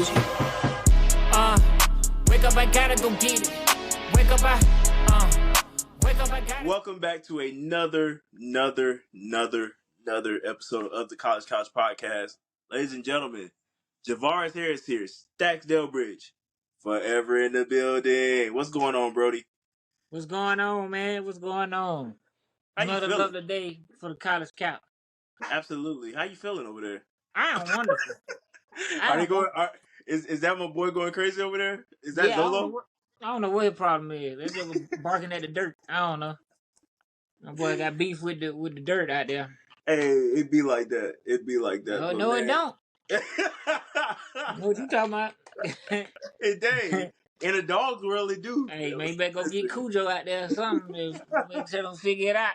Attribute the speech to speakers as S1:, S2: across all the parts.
S1: told you. Wake up, I gotta go get it. Wake up, I gotta.
S2: Welcome back to another episode of the College Couch Podcast. Ladies and gentlemen, Javaris Harris here, Stackz Delbridge, forever in the building. What's going on, Brody?
S3: What's going on, man? What's going on?
S2: How you
S3: Another
S2: feeling?
S3: lovely day for the college couch.
S2: Absolutely. How you feeling over there?
S3: I am wonderful.
S2: Are they going? Is that my boy going crazy over there? Is that
S3: Yeah,
S2: Zolo?
S3: I don't know what his problem is. That nigga barking at the dirt. I don't know. My boy got beef with the dirt out there.
S2: Hey, it'd be like that. It'd be like that.
S3: No,
S2: but
S3: no,
S2: man.
S3: it don't. What you talking about?
S2: Hey, dang. In a dog's world, it do.
S3: Hey, man, you better go get Cujo out there or something. Tell him figure it out.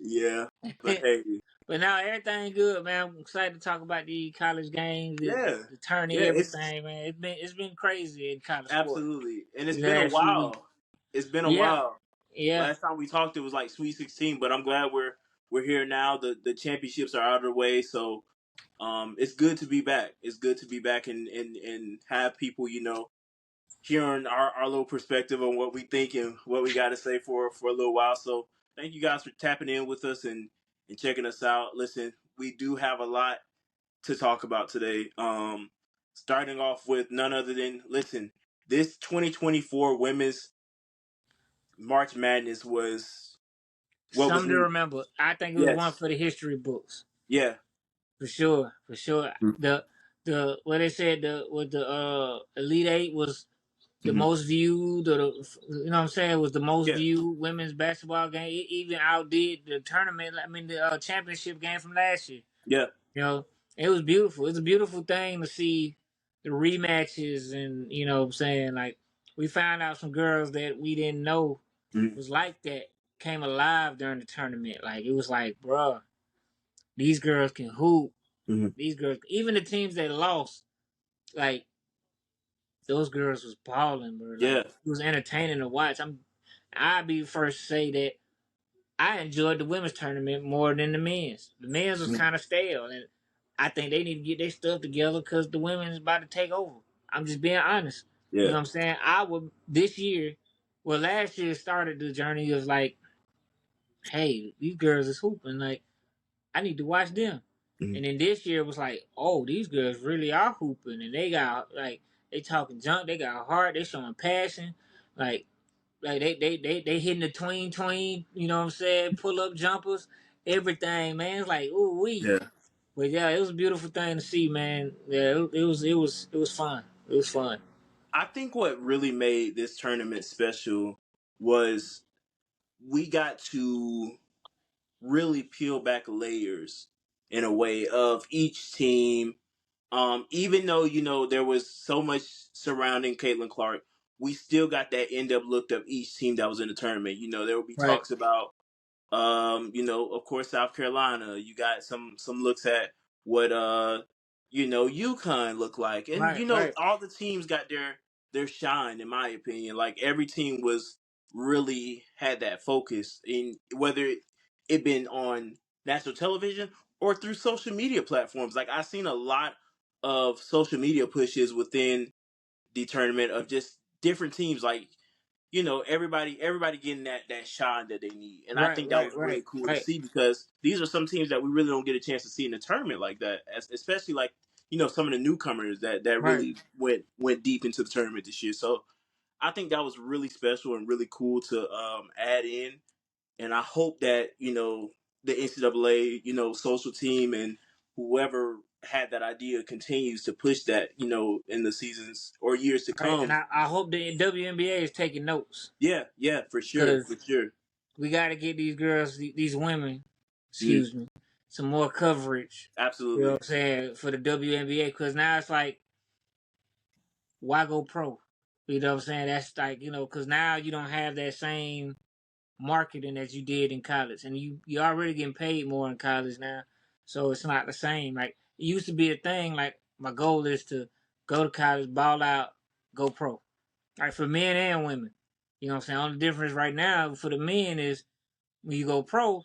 S2: Yeah, but hey.
S3: But now everything good, man. I'm excited to talk about the college games, the tourney, everything, man. It's been crazy in college sports.
S2: Absolutely, and it's been a while. It's been a while.
S3: Yeah.
S2: Last time we talked, it was like Sweet 16, but I'm glad we're here now. The championships are out of the way, so it's good to be back. It's good to be back and have people, hearing our little perspective on what we think and what we got to say for a little while. So thank you guys for tapping in with us and checking us out. Listen, we do have a lot to talk about today. Starting off with none other than, this 2024 women's March Madness was
S3: something to remember. I think it was one for the history books.
S2: Yeah,
S3: for sure. The what they said the Elite Eight was the most viewed, or you know what I'm saying, was the most viewed women's basketball game. It even outdid the tournament. I mean, the championship game from last year.
S2: Yeah,
S3: it was beautiful. It's a beautiful thing to see the rematches, and you know what I'm saying, like we found out some girls that we didn't know was like that came alive during the tournament. Like it was like, bruh, these girls can hoop. These girls, even the teams that lost, like those girls was balling, bro. Like, it was entertaining to watch. I'd be first to say that I enjoyed the women's tournament more than the men's. The men's was kind of stale, and I think they need to get their stuff together because the women's about to take over. I'm just being honest.
S2: Yeah.
S3: You know what I'm saying? Last year started the journey of like, hey, these girls is hooping. Like, I need to watch them. And then this year was like, oh, these girls really are hooping, and they got like they talking junk, they got heart, they showing passion, like they hitting the tween, you know what I'm saying, pull up jumpers, everything, man. It's like ooh wee.
S2: Yeah.
S3: But yeah, it was a beautiful thing to see, man. Yeah, it was fun. It was fun.
S2: I think what really made this tournament special was we got to really peel back layers in a way of each team. Even though, there was so much surrounding Caitlin Clark, we still got that in-depth look of each team that was in the tournament. There will be talks about, of course, South Carolina. You got some looks at what, UConn looked like. And, all the teams got their shine, in my opinion. Like, every team really had that focus in whether it been on national television or through social media platforms. Like, I've seen a lot of social media pushes within the tournament of just different teams, like, everybody getting that shine that they need. And I think that was really cool to see, because these are some teams that we really don't get a chance to see in the tournament like that, especially like, some of the newcomers that really went deep into the tournament this year. So I think that was really special and really cool to add in. And I hope that, the NCAA, social team and whoever had that idea continues to push that, in the seasons or years to come.
S3: And I hope the WNBA is taking notes.
S2: Yeah, for sure.
S3: We got to get these girls, these women, some more coverage.
S2: Absolutely.
S3: You know what I'm saying? For the WNBA, because now it's like, why go pro? You know what I'm saying? That's like, because now you don't have that same marketing that you did in college, and you already getting paid more in college now, so it's not the same. Like, it used to be a thing, like, my goal is to go to college, ball out, go pro. Like, for men and women. You know what I'm saying? Only difference right now for the men is when you go pro,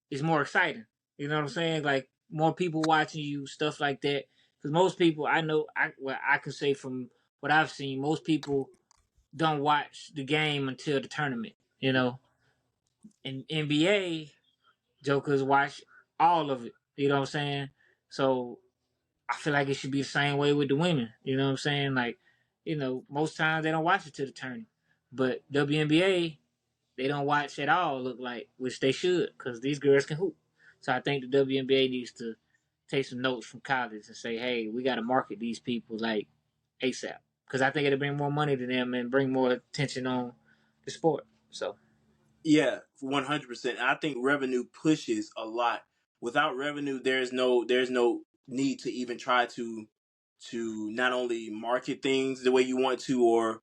S3: it's more exciting. You know what I'm saying? Like, more people watching you, stuff like that. because most people I know, I can say from what I've seen, most people don't watch the game until the tournament. In NBA, jokers watch all of it. You know what I'm saying? So I feel like it should be the same way with the women. You know what I'm saying? Like, most times they don't watch it to the tournament, but WNBA they don't watch at all. Look like, which they should, because these girls can hoop. So I think the WNBA needs to take some notes from college and say, hey, we got to market these people like ASAP, because I think it'll bring more money to them and bring more attention on the sport. So
S2: Yeah, 100%. I think revenue pushes a lot. Without revenue, there's no need to even try to not only market things the way you want to, or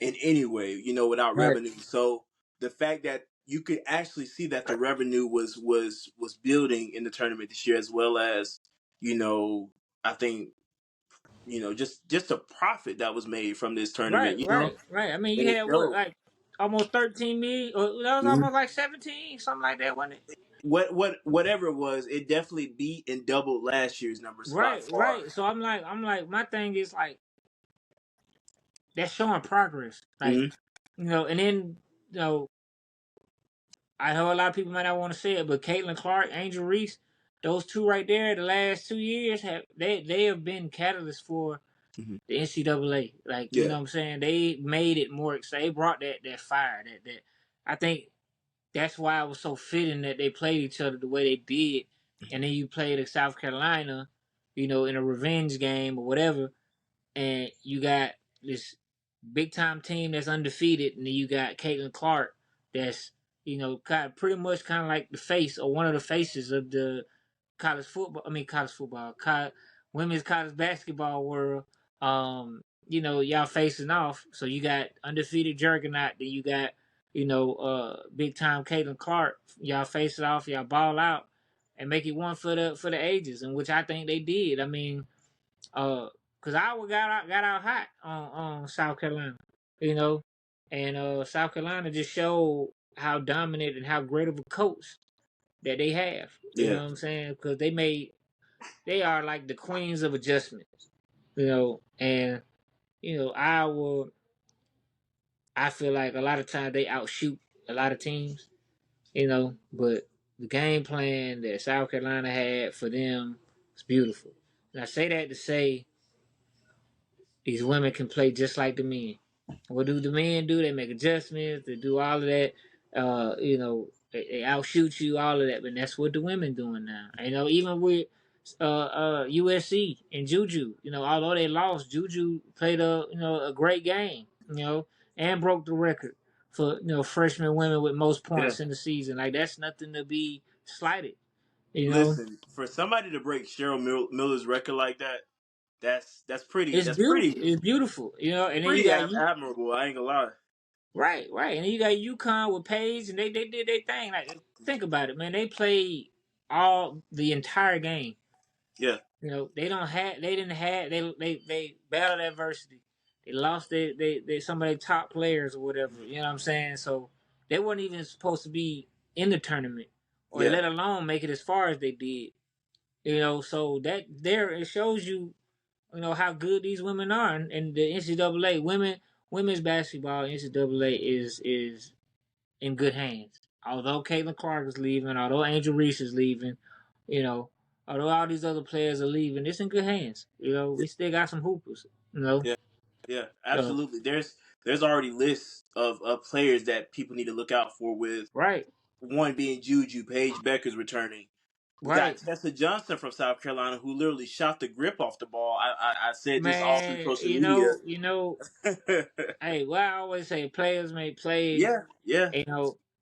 S2: in any way, without
S3: right,
S2: revenue. So the fact that you could actually see that the revenue was building in the tournament this year, as well as, I think, just a profit that was made from this tournament,
S3: right. I mean,
S2: and
S3: you
S2: it
S3: had what,
S2: showed.
S3: like almost 13 million, or that was
S2: Mhm.
S3: almost like 17, something like that, wasn't it?
S2: Whatever it was, it definitely beat and doubled last year's numbers by far.
S3: Right. So I'm like, my thing is like that's showing progress, like
S2: Hmm.
S3: and then you know I know a lot of people might not want to say it, but Caitlin Clark, Angel Reese, those two right there, the last 2 years they have been catalysts for
S2: Hmm.
S3: the NCAA. Like,
S2: Yeah.
S3: what I'm saying, they made it more exciting. They brought that fire. That I think that's why it was so fitting that they played each other the way they did, and then you played at South Carolina, in a revenge game or whatever, and you got this big time team that's undefeated, and then you got Caitlin Clark that's pretty much kind of like the face or one of the faces of the college football. I mean college football, women's college basketball world. Y'all facing off, so you got undefeated Juggernaut, then you got big time Caitlin Clark. Y'all face it off, y'all ball out, and make it one for the ages, and which I think they did. I mean, cause Iowa got out hot on South Carolina, you know, and South Carolina just showed how dominant and how great of a coach that they have. You know
S2: Yeah.
S3: what I'm saying? Because they are like the queens of adjustments, and Iowa. I feel like a lot of times they outshoot a lot of teams, but the game plan that South Carolina had for them was beautiful. And I say that to say these women can play just like the men. What do the men do? They make adjustments. They do all of that. They outshoot you, all of that. But that's what the women doing now. Even with USC and Juju. Although they lost, Juju played a great game. And broke the record for freshman women with most
S2: Yeah.
S3: points in the season. Like, that's nothing to be slighted. You know,
S2: Listen, for somebody to break Cheryl Miller's record like that, that's pretty.
S3: it's
S2: That's
S3: beautiful.
S2: pretty
S3: It's beautiful. And then you
S2: pretty
S3: got you.
S2: admirable. I ain't gonna lie.
S3: Right. And then you got UConn with Paige, and they did their thing. Like, think about it, man. They played all the entire game.
S2: Yeah.
S3: They didn't have they battled adversity. They lost they some of their top players or whatever. You know what I'm saying? So they weren't even supposed to be in the tournament, or
S2: Yeah.
S3: let alone make it as far as they did. So that there it shows you, how good these women are, and the NCAA women's basketball NCAA is in good hands. Although Caitlin Clark is leaving, although Angel Reese is leaving, you know, although all these other players are leaving, it's in good hands. We still got some hoopers.
S2: Yeah. Yeah.
S3: So
S2: Absolutely. There's already lists of players that people need to look out for. With
S3: right,
S2: one being Juju, Paige Becker's returning. We got
S3: right,
S2: Tessa Johnson from South Carolina, who literally shot the grip off the ball. I said this all through
S3: man.
S2: social media.
S3: Hey, what I always say, players make plays.
S2: Yeah, yeah,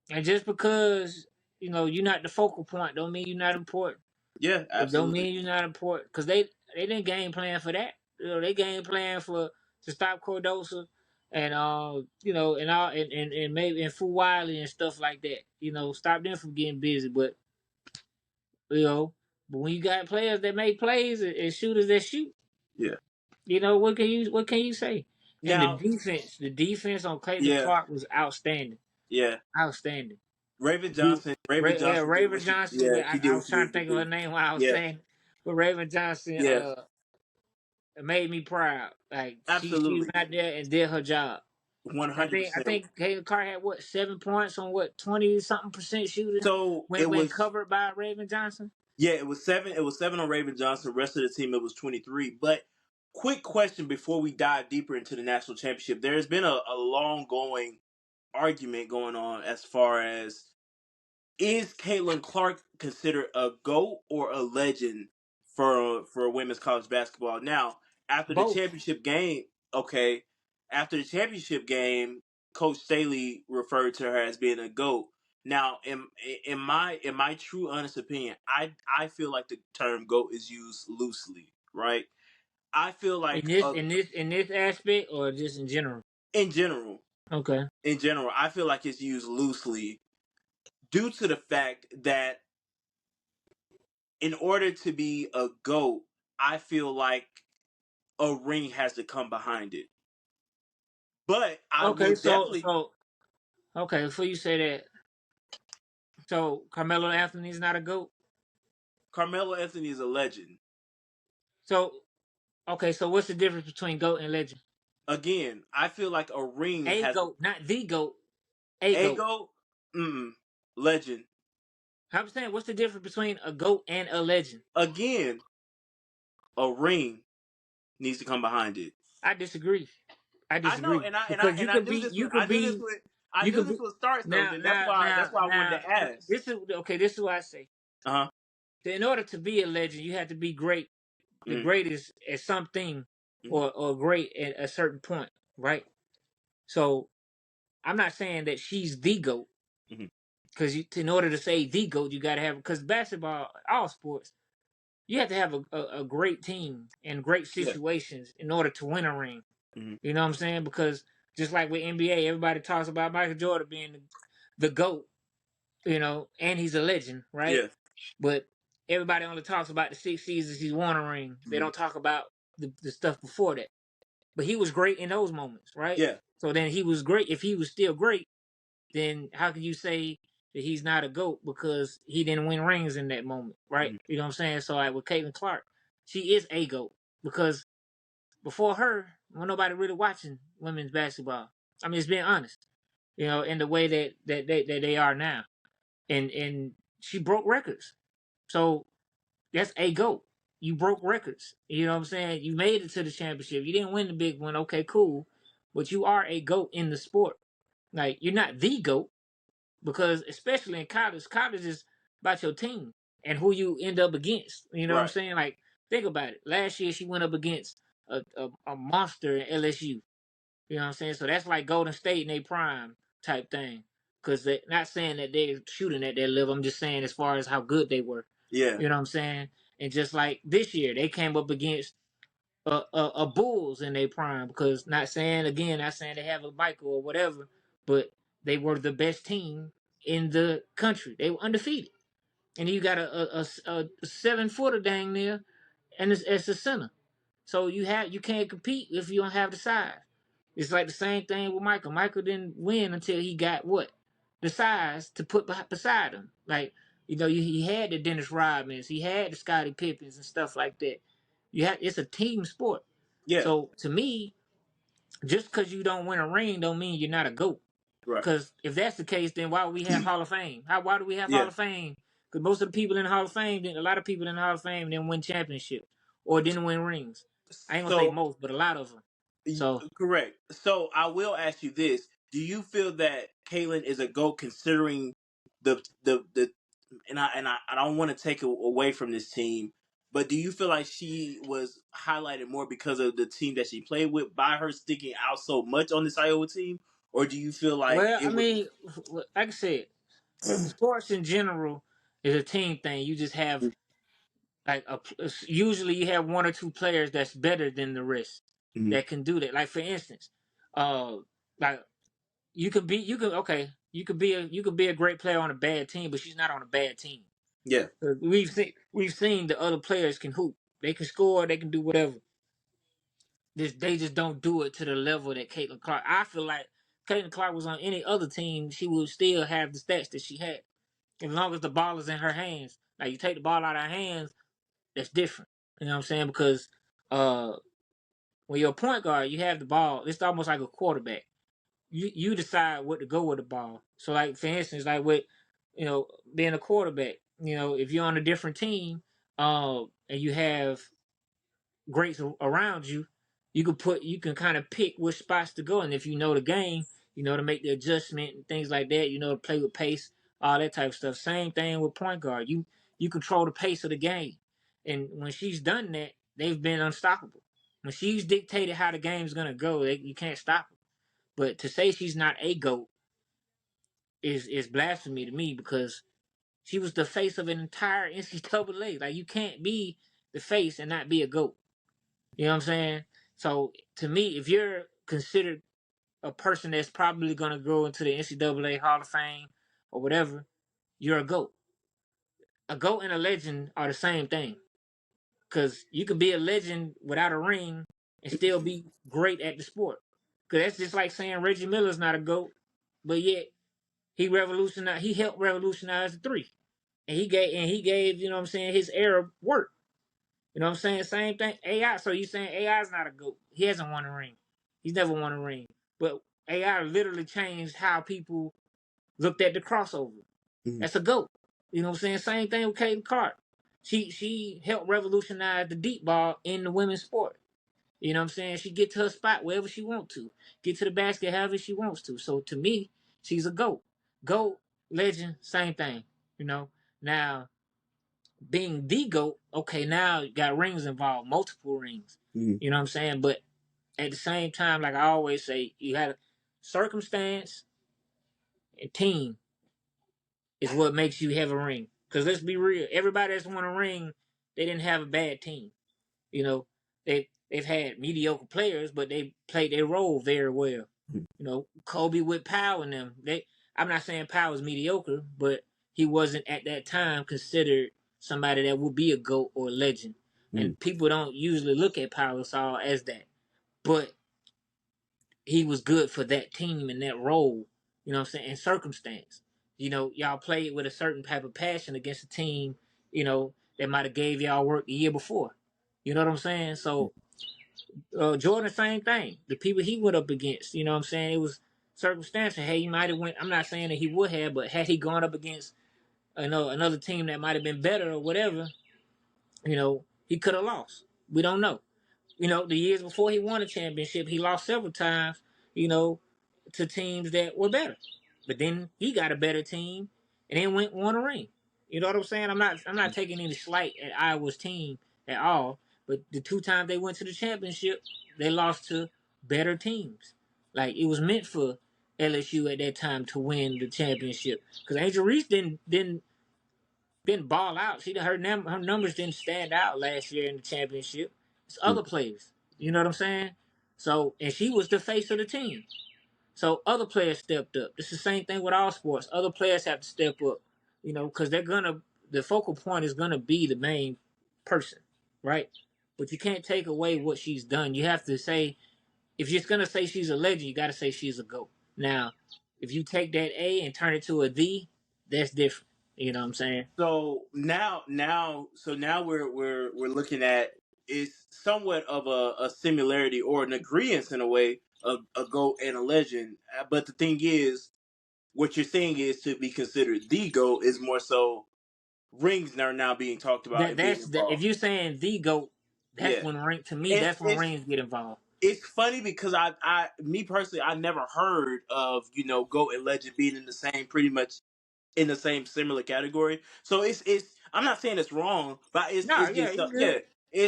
S3: And just because you're not the focal point, don't mean you're not important.
S2: yeah,
S3: It don't
S2: absolutely.
S3: mean you're not important, because they didn't game plan for that. They game plan to stop Cordosa and and all and maybe and Fu Wiley and stuff like that. Stop them from getting busy. You know, but when you got players that make plays and shooters that shoot,
S2: Yeah.
S3: what can you say? And the
S2: Now,
S3: defense on Clayton
S2: yeah,
S3: Clark was outstanding,
S2: yeah.
S3: outstanding.
S2: Raven
S3: You,
S2: Johnson, Raven Johnson did
S3: Raven
S2: what she,
S3: Johnson.
S2: yeah, she did
S3: I
S2: what
S3: was
S2: she
S3: trying to
S2: needed to
S3: think of her
S2: do.
S3: name while I was
S2: Yeah,
S3: saying, but Raven Johnson.
S2: yeah,
S3: It made me proud. Like she went
S2: Absolutely,
S3: out there and did her job.
S2: one
S3: I
S2: hundred
S3: think I
S2: percent.
S3: think Caitlin Clark had what 7 points on what 20-something% shooting
S2: So it
S3: when
S2: was
S3: covered by Raven Johnson.
S2: yeah, it was 7. It was 7 on Raven Johnson. The rest of the team it was 23. But quick question before we dive deeper into the national championship: there has been a long going argument going on as far as is Caitlin Clark considered a GOAT or a legend for women's college basketball? Now, after the
S3: Both.
S2: championship game, okay, after the championship game, Coach Staley referred to her as being a GOAT. Now, in my true honest opinion, I feel like the term GOAT is used loosely, right? I feel
S3: In
S2: like
S3: this aspect or just in general?
S2: in general,
S3: Okay.
S2: I feel like it's used loosely due to the fact that in order to be a GOAT, I feel like a ring has to come behind it. But I will
S3: Okay,
S2: definitely
S3: okay, before you say that, so Carmelo Anthony's not a GOAT?
S2: Carmelo Anthony is a legend.
S3: So okay, so what's the difference between GOAT and legend?
S2: Again, I feel like a ring
S3: A
S2: has
S3: GOAT, not the GOAT, a
S2: a
S3: GOAT.
S2: GOAT, legend.
S3: I'm saying what's the difference between a GOAT and a legend?
S2: Again, a ring needs to come behind it.
S3: I disagree. I
S2: I know,
S3: disagree
S2: and I and I
S3: because
S2: and I knew this would I
S3: you
S2: knew
S3: could
S2: this
S3: be
S2: would start
S3: now
S2: something.
S3: now now
S2: That's why I wanted
S3: now.
S2: to ask.
S3: This is okay. This is what I say.
S2: Uh huh.
S3: In order to be a legend, you have to be great, the
S2: Mm-hmm.
S3: greatest at something,
S2: Mm-hmm.
S3: or great at a certain point, right? So I'm not saying that she's the GOAT
S2: Mm-hmm.
S3: because in order to say the GOAT, you got to have because basketball, all sports, you have to have a great team and great
S2: Yeah.
S3: situations in order to win a ring.
S2: Mm-hmm.
S3: You know what I'm saying? Because just like with NBA, everybody talks about Michael Jordan being the GOAT, and he's a legend, right?
S2: Yeah.
S3: But everybody only talks about the 6 seasons he's won a ring. They
S2: Mm-hmm.
S3: don't talk about the stuff before that. But he was great in those moments, right?
S2: Yeah.
S3: So then he was great. If he was still great, then how can you say that he's not a GOAT because he didn't win rings in that moment, right?
S2: Mm-hmm.
S3: You know what I'm saying? So like with Caitlin Clark, she is a GOAT because before her, when nobody really watching women's basketball. I mean, it's being honest, in the way that they are now, and she broke records. So that's a GOAT. You broke records. You know what I'm saying? You made it to the championship. You didn't win the big one. Okay, cool. But you are a GOAT in the sport. Like, you're not the GOAT because, especially in college is about your team and who you end up against. You know what I'm
S2: Right.
S3: saying? Like, think about it. Last year, she went up against a monster in LSU. You know what I'm saying? So that's like Golden State in their prime type thing. Because they're not saying that they're shooting at their level. I'm just saying as far as how good they were.
S2: Yeah.
S3: You know what I'm saying? And just like this year, they came up against a Bulls in their prime. Because not saying they have a Michael or whatever, but they were the best team in the country. They were undefeated. And you got a 7-footer dang near, and it's a center. So you can't compete if you don't have the size. It's like the same thing with Michael. Michael didn't win until he got what? The size to put beside him. Like, he had the Dennis Rodmans, he had the Scottie Pippens and stuff like that. It's a team sport.
S2: Yeah.
S3: So to me, just because you don't win a ring don't mean you're not a GOAT.
S2: Right.
S3: Because if that's the case, then why would we have Hall of Fame? Why do we have Hall
S2: Yeah.
S3: of Fame? Because most of the people in the Hall of Fame, a lot of people in the Hall of Fame didn't win championships or didn't win rings. I ain't gonna say
S2: So
S3: most, but a lot of them. So
S2: correct. So I will ask you this: do you feel that Caitlyn is a GOAT considering the and I don't want to take it away from this team, but do you feel like she was highlighted more because of the team that she played with by her sticking out so much on this Iowa team, or do you feel like
S3: well, I
S2: it was
S3: mean, like I said, sports in general is a team thing. You just have like usually you have one or two players that's better than the rest
S2: Mhm.
S3: that can do that. Like for instance, uh, like you could be a great player on a bad team, but she's not on a bad team.
S2: Yeah.
S3: We've seen the other players can hoop. They can score. They can do whatever. They just don't do it to the level that Caitlin Clark. I feel like Caitlin Clark was on any other team, she would still have the stats that she had. As long as the ball is in her hands. Like, you take the ball out of her hands, that's different. You know what I'm saying? Because uh when you're a point guard, you have the ball. It's almost like a quarterback. You decide what to go with the ball. So like for instance, like with being a quarterback, if you're on a different team, and you have greats around you, you can kind of pick which spots to go, and if you know the game, to make the adjustment and things like that, to play with pace, all that type of stuff. Same thing with point guard. You control the pace of the game, and when she's done that, they've been unstoppable. When she's dictated how the game's gonna go, you can't stop her. But to say she's not a GOAT is blasphemy to me, because she was the face of an entire NCAA. Like, you can't be the face and not be a GOAT. You know what I'm saying? So to me, if you're considered a person that's probably going to go into the NCAA Hall of Fame or whatever, you're a GOAT. A GOAT and a legend are the same thing, because you can be a legend without a ring and still be great at the sport. Because that's just like saying Reggie Miller's not a GOAT, but yet he helped revolutionize the three, and he gave his era work. You know what I'm saying? Same thing. AI. So you saying AI is not a GOAT? He hasn't won a ring. He's never won a ring. But AI literally changed how people looked at the crossover. That's a GOAT. You know what I'm saying? Same thing with Caitlin Clark. She helped revolutionize the deep ball in the women's sport. You know what I'm saying? She get to her spot wherever she wants to. Get to the basket however she wants to. So to me, she's a GOAT. GOAT, legend, same thing. Now, being the GOAT, okay, now you got rings involved, multiple rings. You know what I'm saying? But at the same time, like I always say, you got circumstance and team is what makes you have a ring. Because let's be real, everybody that's won a ring, they didn't have a bad team. They've had mediocre players, but they played their role very well. Kobe with Powell and them. I'm not saying Powell was mediocre, but he wasn't at that time considered somebody that would be a GOAT or a legend. And people don't usually look at Powell as that. But he was good for that team and that role, you know what I'm saying, and circumstance. Y'all played with a certain type of passion against a team, that might have gave y'all work the year before. You know what I'm saying? So Jordan, same thing. The people he went up against, you know what I'm saying, it was circumstantial. Hey, he might have went. I'm not saying that he would have, but had he gone up against another team that might have been better or whatever, he could have lost. We don't know. The years before he won a championship, he lost several times, to teams that were better. But then he got a better team and then won a ring. You know what I'm saying? I'm not taking any slight at Iowa's team at all. But the two times they went to the championship, they lost to better teams. Like, it was meant for LSU at that time to win the championship, because Angel Reese didn't ball out. Her numbers didn't stand out last year in the championship. It's other players. You know what I'm saying? So, and she was the face of the team. So other players stepped up. It's the same thing with all sports. Other players have to step up, because the focal point is gonna be the main person, right? But you can't take away what she's done. You have to say, if you're gonna say she's a legend, you got to say she's a GOAT. Now, if you take that A and turn it to a D, that's different. You know what I'm saying?
S2: So now we're looking at, it's somewhat of a similarity or an agreement in a way of a GOAT and a legend. But the thing is, what you're saying is, to be considered the GOAT is more so rings are now being talked about and being
S3: If
S2: involved.
S3: you're saying the GOAT,
S2: Yeah,
S3: to me,
S2: it's
S3: that's when rings get involved.
S2: it's funny because me personally, I never heard of GOAT and legend being in the same, pretty much in the same similar category. So it's I'm not saying it's wrong, but
S3: No,
S2: it's
S3: yeah,
S2: just
S3: you good.
S2: yeah,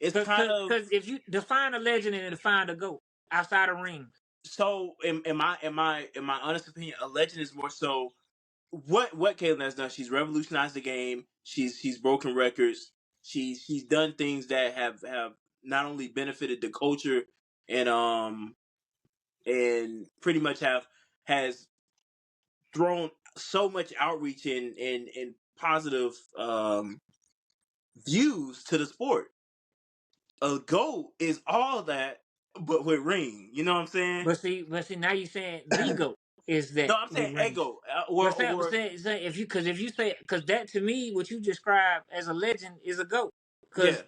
S2: it's kind of.
S3: Because if you define a legend and define a GOAT outside of rings,
S2: So in my honest opinion, a legend is more so what Caitlin has done. She's revolutionized the game. She's broken records. She's done things that have not only benefited the culture and pretty much has thrown so much outreach and positive views to the sport. A GOAT is all that, but with ring. You know what I'm saying?
S3: but see, now you're saying the GOAT is
S2: No,
S3: that
S2: I'm
S3: with
S2: saying
S3: rings.
S2: ego,
S3: But
S2: or
S3: if you say, because that to me, what you described as a legend is a GOAT,
S2: yeah.
S3: because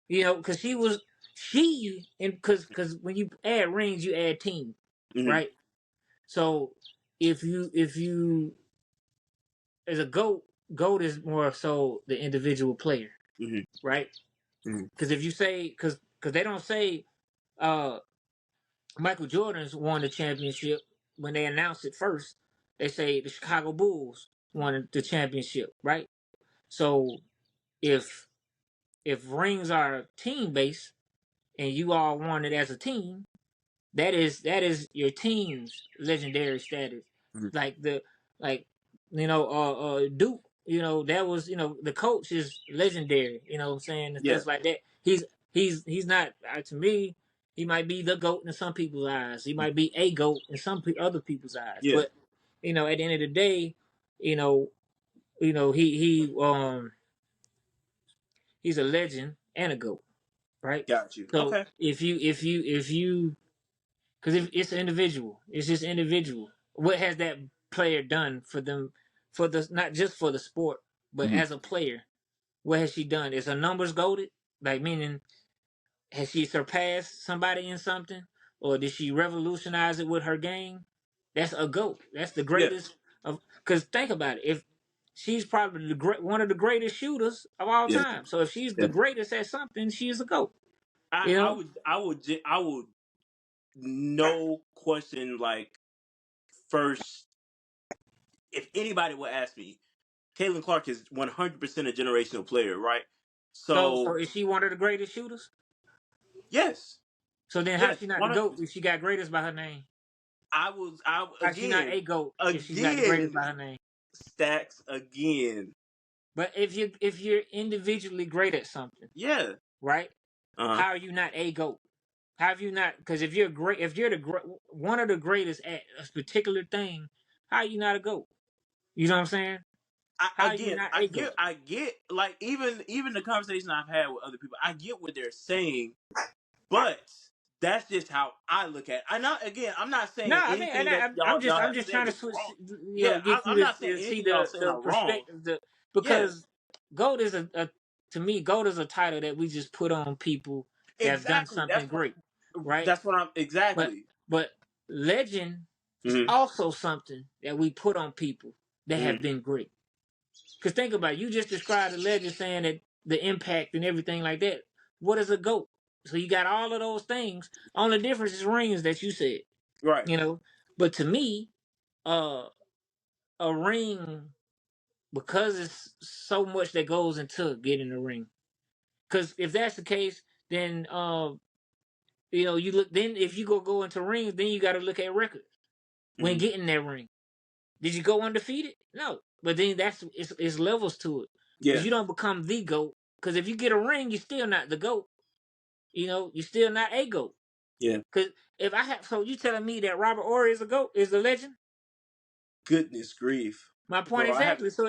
S3: because because when you add rings, you add team, right? So if you as a goat is more so the individual player, right? Because if you say because they don't say Michael Jordan's won the championship when they announced it first. They say the Chicago Bulls won the championship, right? So if rings are team based and you all won it as a team, that is your team's legendary status. Like the like Duke, that was the coach is legendary. You know what I'm saying, and
S2: Yeah.
S3: stuff like that. He's not to me. He might be the GOAT in some people's eyes. He might be a GOAT in some other people's eyes.
S2: Yeah.
S3: But at the end of the day, you know, he's a legend and a GOAT, right?
S2: Got you.
S3: So
S2: Okay.
S3: if you because if it's individual, it's just individual. What has that player done for them, for the not just for the sport, but as a player? What has she done? Is her numbers goated? Like meaning, has she surpassed somebody in something, or did she revolutionize it with her game? That's a GOAT. That's the
S2: Yeah.
S3: greatest of. Because think about it, if she's probably one of the greatest shooters of all
S2: Yeah.
S3: time, so if she's
S2: Yeah.
S3: the greatest at something, she's a GOAT.
S2: I,
S3: You
S2: I
S3: know.
S2: would I would no question like first if anybody would ask me, Caitlin Clark is 100% a generational player, right?
S3: So
S2: So
S3: is she one of the greatest shooters?
S2: yes,
S3: So then, how's
S2: yes,
S3: she not the
S2: one
S3: GOAT if she got greatest by her name?
S2: I
S3: How's she not
S2: again
S3: a GOAT if she's not the greatest
S2: again
S3: by her name?
S2: Stacks again.
S3: But if you're individually great at something,
S2: Yeah.
S3: right?
S2: Uh-huh.
S3: How are you not a GOAT? How have you not? Because if you're one of the greatest at a particular thing, how are you not a GOAT? You know what I'm saying? How are you
S2: Again,
S3: not a GOAT?
S2: I get like even the conversation I've had with other people, I get what they're saying, but that's just how I look at it. I'm not
S3: No,
S2: saying
S3: I mean,
S2: anything
S3: and
S2: that
S3: I'm just
S2: y'all
S3: I'm
S2: have
S3: just
S2: said
S3: trying to
S2: is
S3: switch,
S2: wrong. Yeah,
S3: get
S2: I'm
S3: you
S2: not saying
S3: to see
S2: anything y'all saying
S3: the
S2: are wrong.
S3: perspective,
S2: Yeah,
S3: because GOAT is a to me GOAT is a title that we just put on people that have done
S2: exactly.
S3: something great, right?
S2: That's what I'm
S3: But
S2: exactly.
S3: but legend is
S2: Hmm.
S3: also something that we put on people that
S2: Hmm.
S3: have been great. Because think about it, you just described the legend saying that the impact and everything like that. What is a GOAT? So you got all of those things. Only difference is rings that you said,
S2: Right.
S3: you know. But to me, uh, a ring, because it's so much that goes into getting a ring. Because if that's the case, then you look. Then if you go into rings, then you got to look at records when
S2: Hmm.
S3: getting that ring. Did you go undefeated? No. But then it's levels to it. Because
S2: Yeah.
S3: you don't become the GOAT. Because if you get a ring, you're still not the GOAT. You're still not a GOAT.
S2: Yeah.
S3: Because if I have, so you telling me that Robert Ory is a GOAT, is a legend?
S2: Goodness grief,
S3: My point
S2: bro. I have.
S3: exactly. So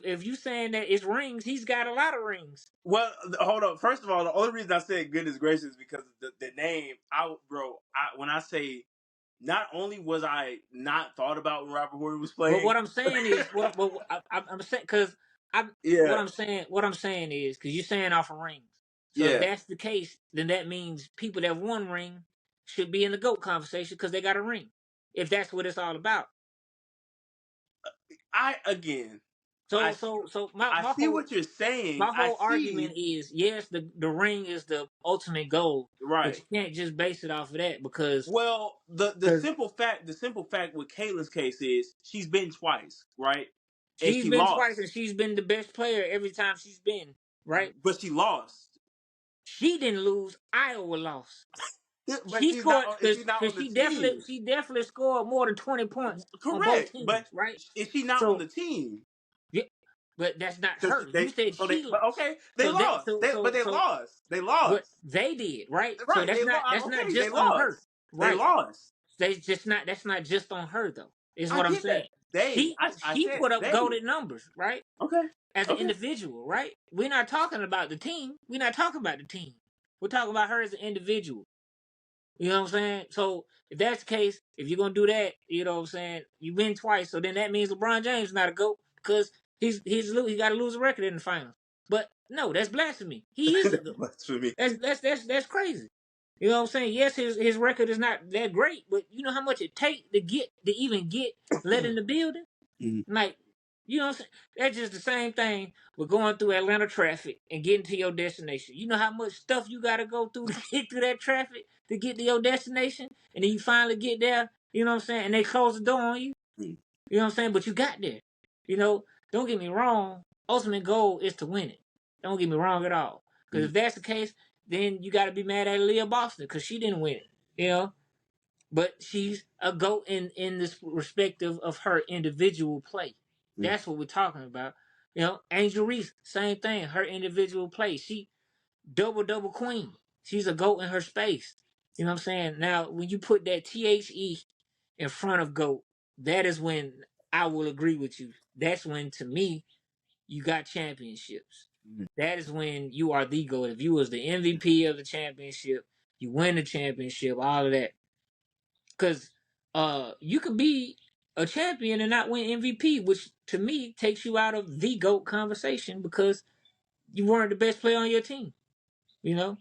S3: if you saying that it's rings, he's got a lot of rings.
S2: Well, hold up. First of all, the only reason I said goodness gracious is because the name. When I say, not only was I not thought about when Robert Horry was
S3: But
S2: playing.
S3: what I'm saying is, I'm saying, because what
S2: Yeah.
S3: I'm saying is, because you're saying off of rings. So if
S2: Yeah.
S3: that's the case, then that means people that have won ring should be in the GOAT conversation because they got a ring. If that's what it's all about.
S2: I again.
S3: So
S2: I
S3: so so my,
S2: I
S3: my
S2: see
S3: whole
S2: what you're saying.
S3: my
S2: I
S3: whole argument
S2: see.
S3: is, yes, the ring is the ultimate goal, but
S2: Right.
S3: you can't just base it off of that because
S2: Well, the simple fact with Kayla's case is she's been twice, right? And
S3: she's
S2: she
S3: been twice and
S2: lost,
S3: she's been the best player every time she's been, right?
S2: but she lost.
S3: She didn't lose. Iowa lost.
S2: But
S3: She
S2: she's not.
S3: scored
S2: She's not
S3: because
S2: on the
S3: she definitely
S2: team.
S3: she definitely scored more than 20 points on both
S2: Correct, but
S3: teams, right?
S2: is she not on
S3: So
S2: the team?
S3: yeah, but that's not
S2: So
S3: her. You said she
S2: but
S3: lost.
S2: okay, they
S3: So that
S2: lost.
S3: so so
S2: They
S3: so
S2: lost. They
S3: but
S2: lost.
S3: they did, right? So
S2: Right,
S3: that's
S2: they
S3: not
S2: lost.
S3: that's not
S2: Okay, they
S3: just on her,
S2: lost. They
S3: right?
S2: lost.
S3: That's not just on her though. Is
S2: I
S3: what I'm
S2: get
S3: saying.
S2: that. I
S3: She
S2: said
S3: put up
S2: they.
S3: golden numbers, right?
S2: Okay,
S3: As an
S2: okay.
S3: individual, right? We're not talking about the team. We're not talking about the team. We're talking about her as an individual. You know what I'm saying? So if that's the case, if you're gonna do that, you know what I'm saying, you win twice. So then that means LeBron James is not a GOAT because he got to lose a record in the finals. But no, that's blasphemy. He is a GOAT.
S2: Blasphemy.
S3: That's crazy. You know what I'm saying? Yes, his record is not that great, but you know how much it takes to even get let in the building? Like, you know what I'm saying? That's just the same thing with going through Atlanta traffic and getting to your destination. You know how much stuff you gotta go through to get through that traffic to get to your destination? And then you finally get there, you know what I'm saying? And they close the door on you. You know what I'm saying? But you got there. You know, don't get me wrong. Ultimate goal is to win it. Don't get me wrong at all. Because if that's the case, then you got to be mad at Leah Boston because she didn't win it. You know, but she's a GOAT in this respective of her individual play. That's what we're talking about. You know, Angel Reese, same thing. Her individual play. She double queen. She's a GOAT in her space. You know what I'm saying? Now, when you put that THE in front of GOAT, that is when I will agree with you. That's when, to me, you got championships. That is when you are the GOAT. If you was the MVP of the championship, you win the championship, all of that. Because you could be a champion and not win MVP, which to me takes you out of the GOAT conversation because you weren't the best player on your team. You know,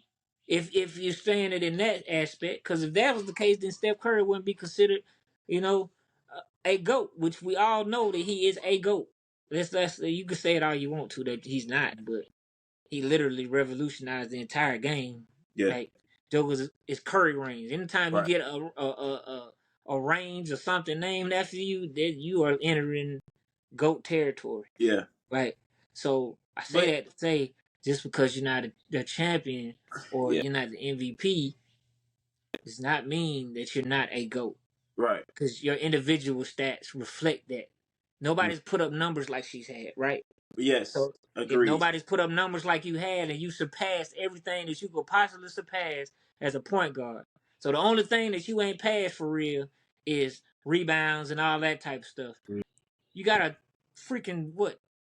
S3: if you're saying it in that aspect, because if that was the case, then Steph Curry wouldn't be considered, you know, a GOAT, which we all know that he is a GOAT. Let's you can say it all you want to that he's not, but he literally revolutionized the entire game.
S2: Yeah.
S3: Like Joker's is Curry range. Anytime you
S2: Right.
S3: get a range or something named after you, that you are entering GOAT territory.
S2: Yeah.
S3: Right. So I say that to say just because you're not a champion or you're not the MVP does not mean that you're not a GOAT.
S2: Right.
S3: Because your individual stats reflect that. Nobody's put up numbers like she's had, right?
S2: Yes.
S3: So
S2: agreed.
S3: if nobody's put up numbers like you had and you surpassed everything that you could possibly surpass as a point guard. So the only thing that you ain't passed for real is rebounds and all that type of stuff. You got a freaking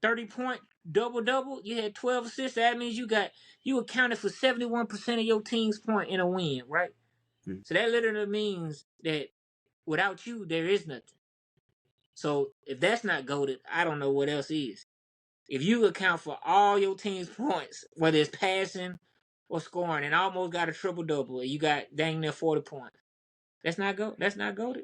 S3: 30-point double. You had 12 assists. That means you accounted for 71% of your team's point in a win, right? So that literally means that without you, there is nothing. So if that's not goated, I don't know what else is. If you account for all your team's points, whether it's passing or scoring, and almost got a triple double, and you got dang near 40 points, that's not goated.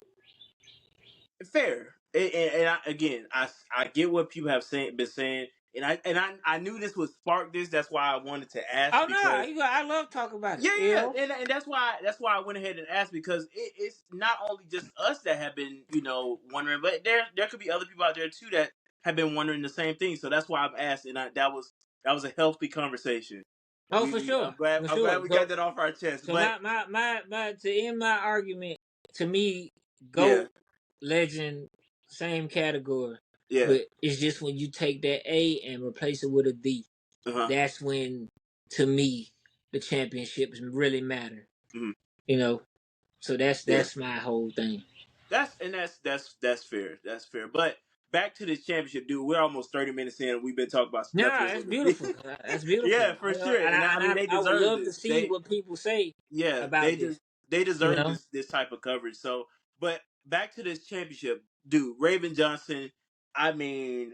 S2: Fair. And I get what people have been saying, and I knew this would spark this. That's why I wanted to ask.
S3: Oh
S2: because,
S3: no, I love talking about it.
S2: Yeah, and that's why I went ahead and asked, because it's not only just us that have been wondering, but there could be other people out there too that have been wondering the same thing. So that's why I've asked, and that was a healthy conversation.
S3: Oh, for sure.
S2: I'm glad we got that off our chest.
S3: So
S2: but
S3: my to end my argument, to me, GOAT, legend, same category.
S2: Yeah.
S3: But it's just when you take that A and replace it with a D, that's when, to me, the championships really matter. You know, so that's my whole thing.
S2: That's fair. That's fair. But back to this championship, dude. We're almost 30 minutes in. We've been talking about stuff.
S3: Yeah, that's beautiful. That's beautiful.
S2: Yeah, for sure.
S3: And
S2: I mean, they deserve
S3: I would love
S2: this.
S3: to see what people say. About this.
S2: They deserve this type of coverage. So, but back to this championship, dude. Raven Johnson. I mean,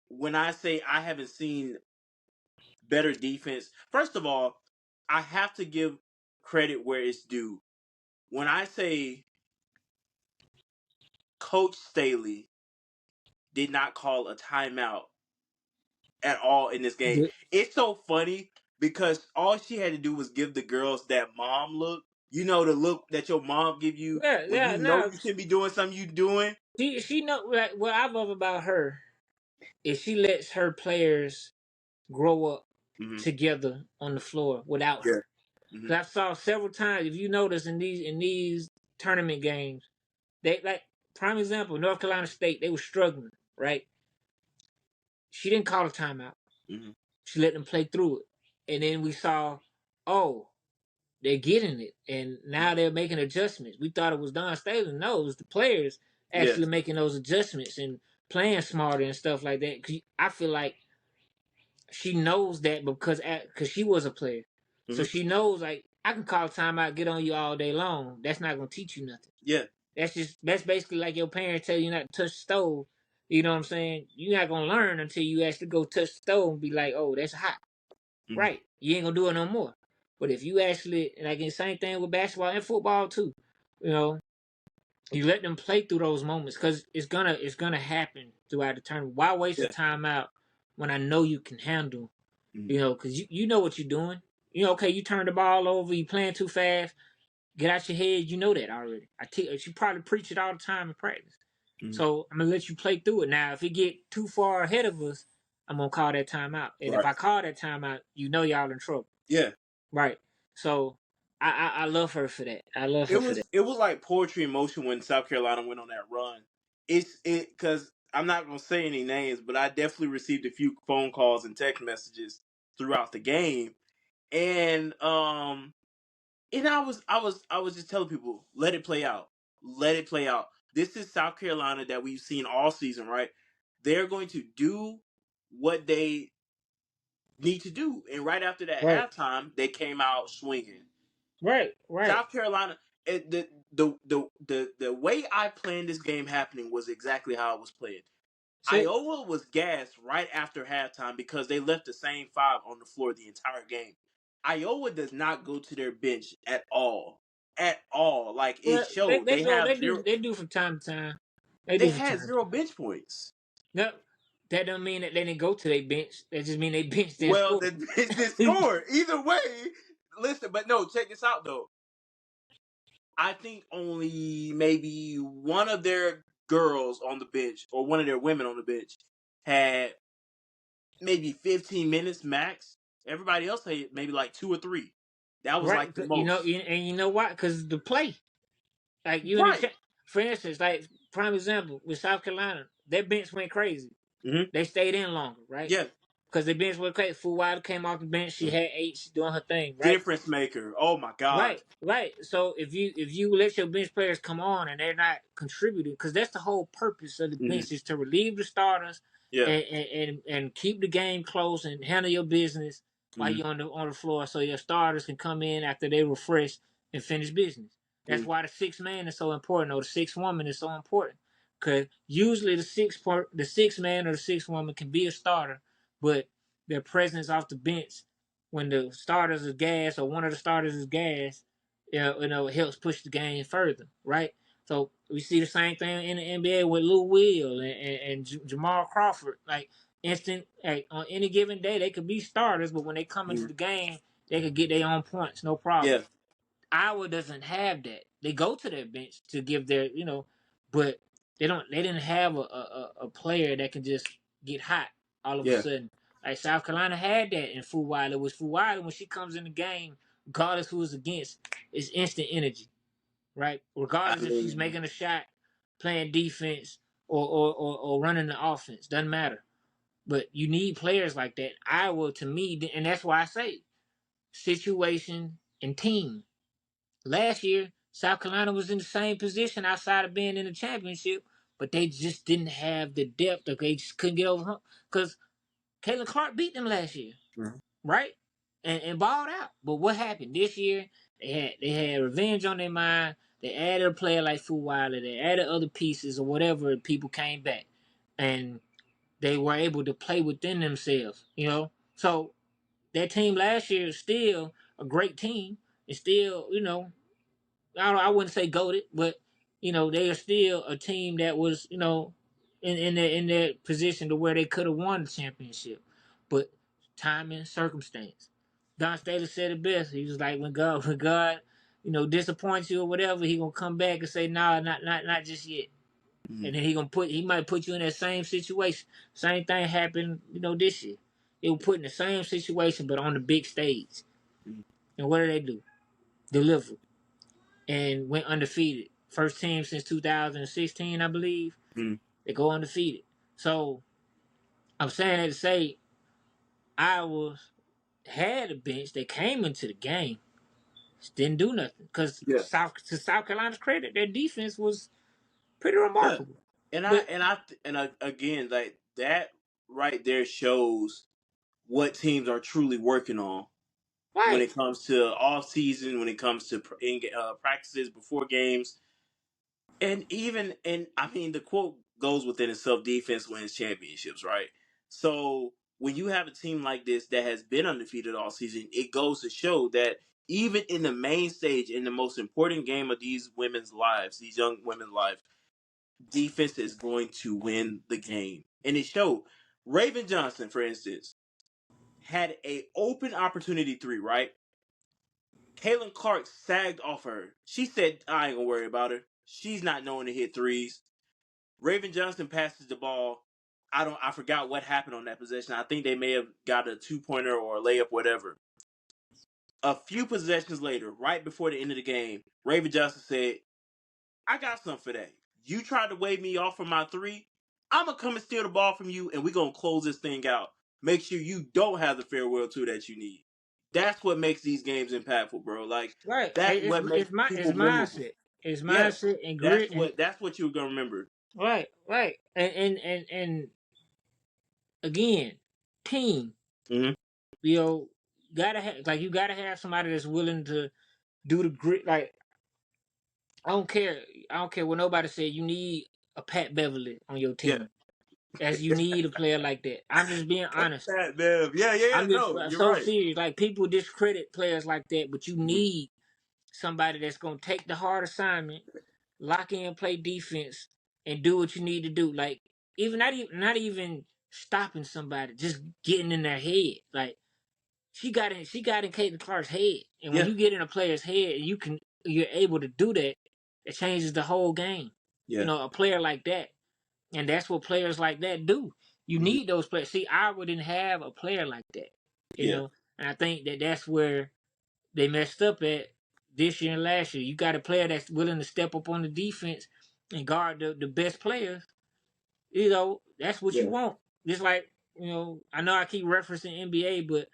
S2: when I say I haven't seen better defense, first of all, I have to give credit where it's due. When I say Coach Staley did not call a timeout at all in this game. It's so funny because all she had to do was give the girls that mom look. You know, the look that your mom give you when you know you shouldn't be doing something you doing.
S3: She know, like, what I love about her is she lets her players grow up together on the floor without her. Because I saw several times, if you notice in these tournament games, they, like, prime example, North Carolina State, they were struggling, right? She didn't call a timeout. She let them play through it. And then we saw, they're getting it. And now they're making adjustments. We thought it was Don Staley. No, it was the players actually making those adjustments and playing smarter and stuff like that. 'Cause I feel like she knows that because she was a player. So she knows, like, I can call a timeout, get on you all day long. That's not going to teach you nothing.
S2: Yeah.
S3: That's basically like your parents tell you not to touch the stove. You know what I'm saying? You're not going to learn until you actually go touch the stove and be like, oh, that's hot. right? You ain't gonna do it no more. But if you actually, like the same thing with basketball and football too, you know, you let them play through those moments because it's gonna happen throughout the tournament. Why waste a
S2: Yeah.
S3: timeout when I know you can handle?
S2: Mm-hmm.
S3: You know, because you know what you're doing. You know, okay, you turn the ball over, you playing too fast. Get out your head. You know that already. You probably preach it all the time in practice.
S2: Mm-hmm.
S3: So I'm gonna let you play through it. Now, if it get too far ahead of us, I'm gonna call that timeout. And if
S2: Right.
S3: I call that timeout, you know y'all in trouble.
S2: Yeah.
S3: Right. So I love her for that. I love her for that.
S2: It was like poetry in motion when South Carolina went on that run. It because I'm not gonna say any names, but I definitely received a few phone calls and text messages throughout the game, and I was just telling people, let it play out, let it play out. This is South Carolina that we've seen all season, right? They're going to do what they need to do, and right after that
S3: Right.
S2: halftime, they came out swinging.
S3: Right. Right.
S2: South Carolina, the way I planned this game happening was exactly how it was played.
S3: See,
S2: Iowa was gassed right after halftime because they left the same five on the floor the entire game. Iowa does not go to their bench at all. At all. Like it
S3: well, they,
S2: showed.
S3: they go. They do from time to time. They
S2: They
S3: do from
S2: had
S3: time.
S2: zero bench points.
S3: No, that don't mean that they didn't go to their bench. That just mean they bench didn't
S2: Well,
S3: score.
S2: the bench did score. Either way, listen, but no, check this out though. I think only maybe one of their girls on the bench or one of their women on the bench had maybe 15 minutes max. Everybody else had maybe like 2 or 3. That was
S3: Right.
S2: like the
S3: You
S2: most.
S3: and you know why? Because the play. Like you in the
S2: Right.
S3: chat. For instance, like prime example with South Carolina, their bench went crazy.
S2: Mm-hmm.
S3: They stayed in longer, right?
S2: Yeah.
S3: Because the bench went crazy. Full Wilder came off the bench. She had 8. She's doing her thing, right?
S2: Difference maker. Oh my gosh.
S3: Right, right. So if you let your bench players come on and they're not contributing, because that's the whole purpose of the
S2: Mm-hmm.
S3: bench is to relieve the starters
S2: Yeah.
S3: and keep the game close and handle your business while
S2: Mm-hmm.
S3: you're on the floor, so your starters can come in after they refresh and finish business. That's why the sixth man is so important, or the sixth woman is so important, because usually the sixth man or the sixth woman can be a starter, but their presence off the bench when the starters is gas or one of the starters is gas, it helps push the game further, right? So we see the same thing in the NBA with Lou Will and Jamal Crawford. Like instant, like on any given day, they could be starters, but when they come into
S2: Mm-hmm.
S3: the game, they could get their own points, no problem.
S2: Yeah.
S3: Iowa doesn't have that. They go to their bench to give their, but they don't. They didn't have a player that can just get hot all of a
S2: Yeah.
S3: sudden. Like South Carolina had that in Fu Wilder. Was Fu Wilder when she comes in the game, regardless who is against, it's instant energy, right?
S2: I
S3: Regardless if she's
S2: mean,
S3: making a shot, playing defense, or running the offense, doesn't matter. But you need players like that. Iowa, to me, and that's why I say situation and team. Last year, South Carolina was in the same position outside of being in the championship, but they just didn't have the depth. Or they just couldn't get over hump because Caitlin Clark beat them last year,
S2: Mhm.
S3: right? And balled out. But what happened this year? They had revenge on their mind. They added a player like Fu Wilder. They added other pieces or whatever. And people came back, and they were able to play within themselves. So that team last year is still a great team. It's still, I wouldn't say goaded, but they are still a team that was, in their position to where they could have won the championship. But time and circumstance. Don Staley said it best. He was like, when God, disappoints you or whatever, he gonna come back and say, nah, not just yet.
S2: Mhm.
S3: And then he might put you in that same situation. Same thing happened, this year. They were put in the same situation, but on the big stage.
S2: Mhm.
S3: And what did they do? Deliver and went undefeated. First team since 2016, I believe.
S2: Mhm.
S3: They go undefeated. So I'm saying that to say Iowa had a bench. They came into the game, just didn't do nothing. Because
S2: Yeah.
S3: to South Carolina's credit, their defense was pretty
S2: Yeah.
S3: remarkable.
S2: And I
S3: But
S2: and I and again, like that right there shows what teams are truly working on when
S3: right,
S2: it comes to off season, when it comes to practices before games, and I mean the quote goes within itself: defense wins championships, right? So when you have a team like this that has been undefeated all season, it goes to show that even in the main stage, in the most important game of these women's lives, these young women's lives, defense is going to win the game. And it showed. Raven Johnson, for instance, had a open opportunity three, right? Caitlin Clark sagged off her. She said, I ain't gonna worry about her. She's not knowing to hit threes. Raven Johnson passes the ball. I forgot what happened on that possession. I think they may have got a 2-pointer or a layup, whatever. A few possessions later, right before the end of the game, Raven Johnson said, I got something for that. You tried to wave me off for my three. I'm going to come and steal the ball from you, and we're going to close this thing out. Make sure you don't have the farewell two that you need. That's what makes these games impactful, bro. Like,
S3: Right.
S2: that's what makes
S3: It's
S2: people memorable.
S3: mindset. It's
S2: Yeah,
S3: mindset and grit and
S2: that's what you're going to remember.
S3: right, right. And again, team.
S2: Mm-hmm.
S3: You know, you gotta have somebody that's willing to do the grit. Like I don't care. I don't care what nobody said. You need a Pat Beverly on your
S2: Yeah.
S3: team, as you need a player like that. I'm just being honest.
S2: That, man. Yeah,
S3: I'm just
S2: no, you're
S3: so
S2: right.
S3: serious. Like people discredit players like that, but you need somebody that's gonna take the hard assignment, lock in, play defense, and do what you need to do. Like even not even stopping somebody, just getting in their head. Like she got in Caitlin Clark's head, and when
S2: Yeah.
S3: you get in a player's head, and you're able to do that. It changes the whole game.
S2: Yeah.
S3: You know, a player like that, and that's what players like that do. You
S2: Mhm.
S3: need those players. See, Iowa didn't have a player like that. You
S2: Yeah.
S3: know, and I think that's where they messed up at this year and last year. You got a player that's willing to step up on the defense and guard the best players. You know, that's what you
S2: Yeah.
S3: want. Just like, you know, I know I keep referencing NBA, but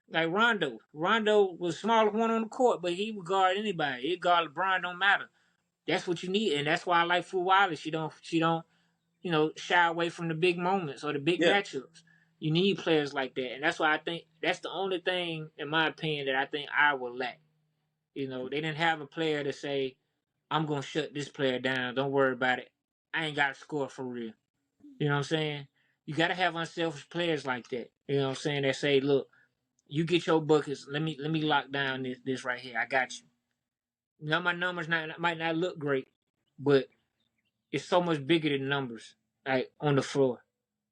S3: like Rondo. Rondo was smallest one on the court, but he would guard anybody. He guard LeBron, don't matter. That's what you need, and that's why I like Fu Wiley. She don't, you know, shy away from the big moments or the big
S2: Yeah.
S3: matchups. You need players like that, and that's why I think that's the only thing, in my opinion, that I think I will lack. You know, they didn't have a player to say, "I'm gonna shut this player down. Don't worry about it. I ain't got to score for real." You know what I'm saying? You got to have unselfish players like that. You know what I'm saying? That say, "Look, you get your buckets. Let me lock down this right here. I got you." Now my numbers might not look great, but it's so much bigger than numbers. Like on the floor,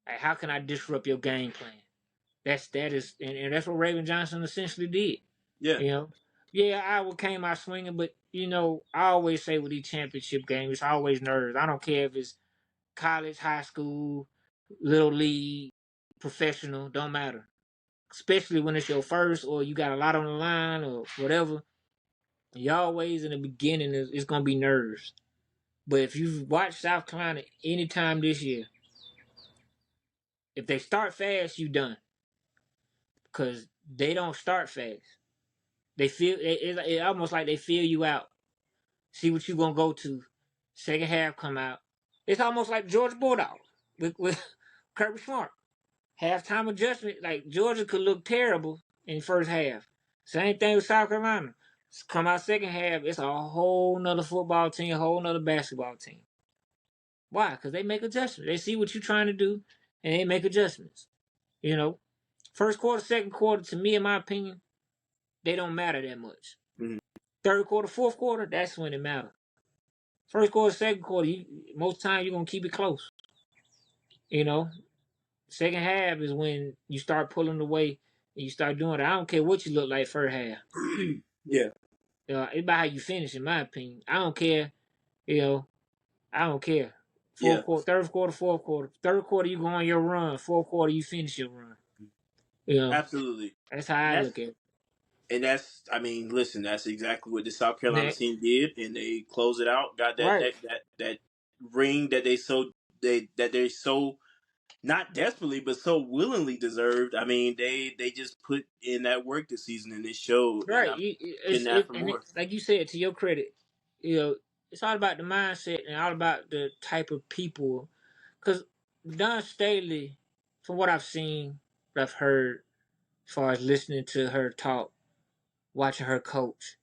S3: like how can I disrupt your game plan? And that's what Raven Johnson essentially did.
S2: Yeah.
S3: You know, yeah, Iowa came out swinging, but you know, I always say with these championship games, it's always nerves. I don't care if it's college, high school, little league, professional, don't matter. Especially when it's your first or you got a lot on the line or whatever. You always in the beginning it's gonna be nerves. But if you've watched South Carolina anytime this year, if they start fast, you done. Cause they don't start fast. They feel it almost like they feel you out. See what you gonna go to. Second half come out. It's almost like Georgia Bulldogs with Kirby Smart. Halftime adjustment, like Georgia could look terrible in first half. Same thing with South Carolina. Come out second half, it's a whole nother football team, a whole nother basketball team. Why? Because they make adjustments. They see what you're trying to do, and they make adjustments. You know, first quarter, second quarter, to me, in my opinion, they don't matter that much.
S2: Mhm.
S3: Third quarter, fourth quarter, that's when it matters. First quarter, second quarter, most times you're gonna keep it close. You know, second half is when you start pulling away and you start doing it. I don't care what you look like first half.
S2: Yeah.
S3: It's about how you finish, in my opinion. I don't care. You know, I don't care.
S2: Yeah.
S3: Fourth quarter, third quarter, fourth quarter. Third quarter, you go on your run. Fourth quarter, you finish your run. You know,
S2: Absolutely.
S3: that's how I
S2: That's
S3: look at it.
S2: and that's I mean, listen, that's exactly what the South Carolina
S3: Next.
S2: team did, and they closed it out. Got
S3: Right.
S2: that ring that they so not desperately but so willingly deserved. I mean, they just put in that work this season, and it showed. And
S3: Right.
S2: I'm getting that for more.
S3: Like you said, to your credit, you know, it's all about the mindset and all about the type of people. Because Don Staley, from what I've seen, what I've heard, as far as listening to her talk, watching her coach,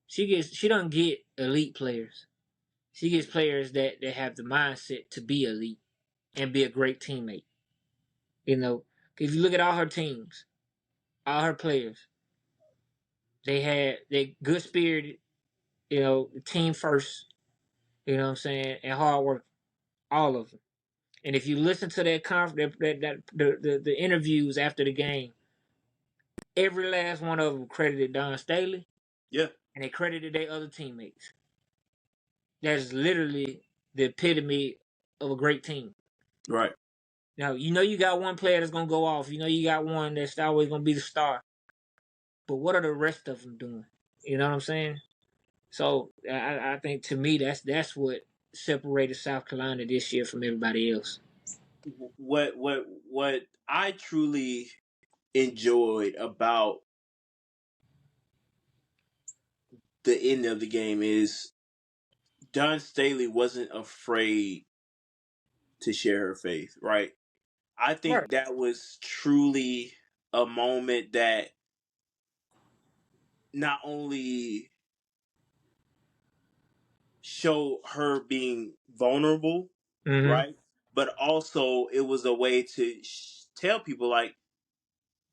S3: she doesn't get elite players. She gets players that have the mindset to be elite and be a great teammate. You know, If you look at all her teams, all her players, they good spirited, team first, you know what I'm saying, and hard work, all of them. And if you listen to the interviews after the game, every last one of them credited Don Staley.
S2: Yeah.
S3: And they credited their other teammates. That's literally the epitome of a great team.
S2: Right.
S3: Now, you got one player that's going to go off. You got one that's always going to be the star. But what are the rest of them doing? You know what I'm saying? So I think, to me, that's what separated South Carolina this year from everybody else.
S2: What I truly enjoyed about the end of the game is Don Staley wasn't afraid to share her faith, right? I think
S3: Right.
S2: that was truly a moment that not only showed her being vulnerable,
S3: Mm-hmm.
S2: right? But also it was a way to tell people, like,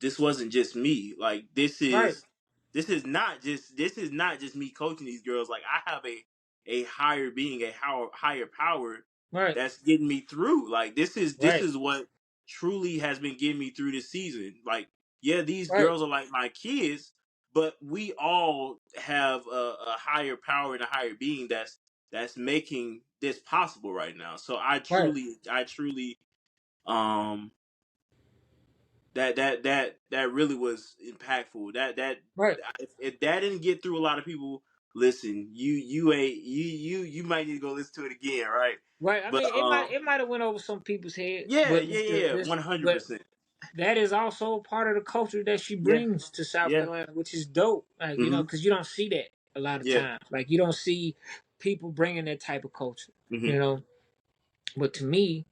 S2: this wasn't just me. Like,
S3: Right.
S2: this is not just me coaching these girls. Like, I have a higher being, a higher power
S3: Right.
S2: that's getting me through. Like, this
S3: Right.
S2: is what truly has been getting me through this season. Like, yeah, these
S3: Right.
S2: girls are like my kids, but we all have a higher power and a higher being that's making this possible right now. So
S3: Right.
S2: I truly um that really was impactful. That
S3: Right.
S2: if that didn't get through a lot of people, listen, you ain't you might need to go listen to it again, right?
S3: Right. I
S2: But
S3: mean, it might have went over some people's head,
S2: yeah,
S3: but
S2: yeah, 100%.
S3: that is also part of the culture that she
S2: Yeah,
S3: brings to South
S2: yeah,
S3: Carolina, which is dope. Like,
S2: mm-hmm,
S3: because you don't see that a lot of
S2: yeah,
S3: times. Like, you don't see people bringing that type of culture.
S2: mm-hmm,
S3: You know, but to me,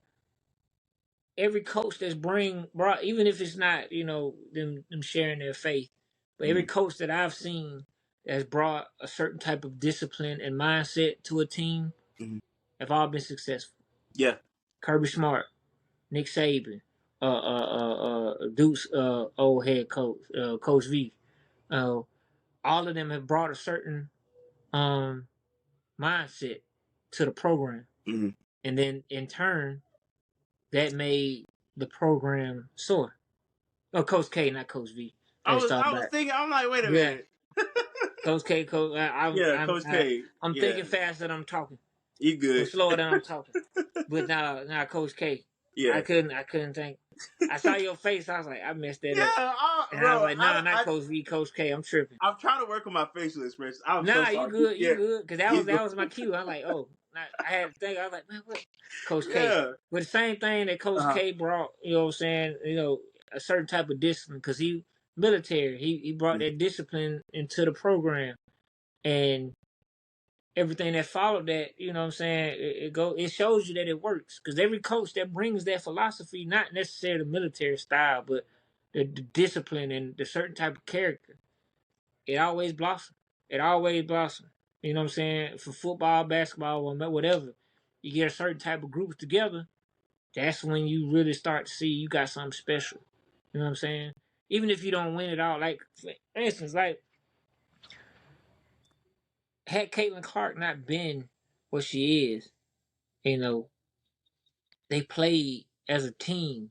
S3: every coach that's brought, even if it's not them sharing their faith, but every
S2: mm-hmm,
S3: coach that I've seen that's brought a certain type of discipline and mindset to a team
S2: mm-hmm.
S3: have all been successful.
S2: Yeah,
S3: Kirby Smart, Nick Saban, Duke's old head coach, Coach V. All of them have brought a certain mindset to the program,
S2: mm-hmm.
S3: and then in turn, that made the program soar. Oh, Coach K, not Coach V. I was talking
S2: I was
S3: about.
S2: thinking, I'm like, wait a
S3: Yeah,
S2: minute.
S3: Coach K, Coach.
S2: Yeah, Coach K.
S3: I'm
S2: Yeah,
S3: thinking faster than I'm talking,
S2: you
S3: or
S2: good.
S3: slower than I'm talking. But now, Coach K.
S2: Yeah,
S3: I couldn't think. I saw your face. I was like, I messed that
S2: yeah,
S3: up. And I was
S2: bro.
S3: like, nah, not Coach V, Coach K. I'm tripping.
S2: I'm trying to work on my facial expressions. I'm so
S3: Nah, you
S2: sorry.
S3: good, you
S2: Yeah,
S3: good. Cause
S2: you
S3: that
S2: good.
S3: was my cue. I'm like, oh, I had to think. I was like, man, what? Coach K.
S2: Yeah.
S3: But the same thing that Coach
S2: Uh-huh.
S3: K brought, you know what I'm saying? A certain type of discipline, because he military. He brought that discipline into the program, and everything that followed that, you know what I'm saying? It shows you that it works. Because every coach that brings that philosophy, not necessarily the military style, but the discipline and the certain type of character, it always blossoms. It always blossoms. You know what I'm saying? For football, basketball, whatever, you get a certain type of groups together. That's when you really start to see you got something special. You know what I'm saying? Even if you don't win it all, like for instance, like had Caitlin Clark not been what she is, you know, they played as a team.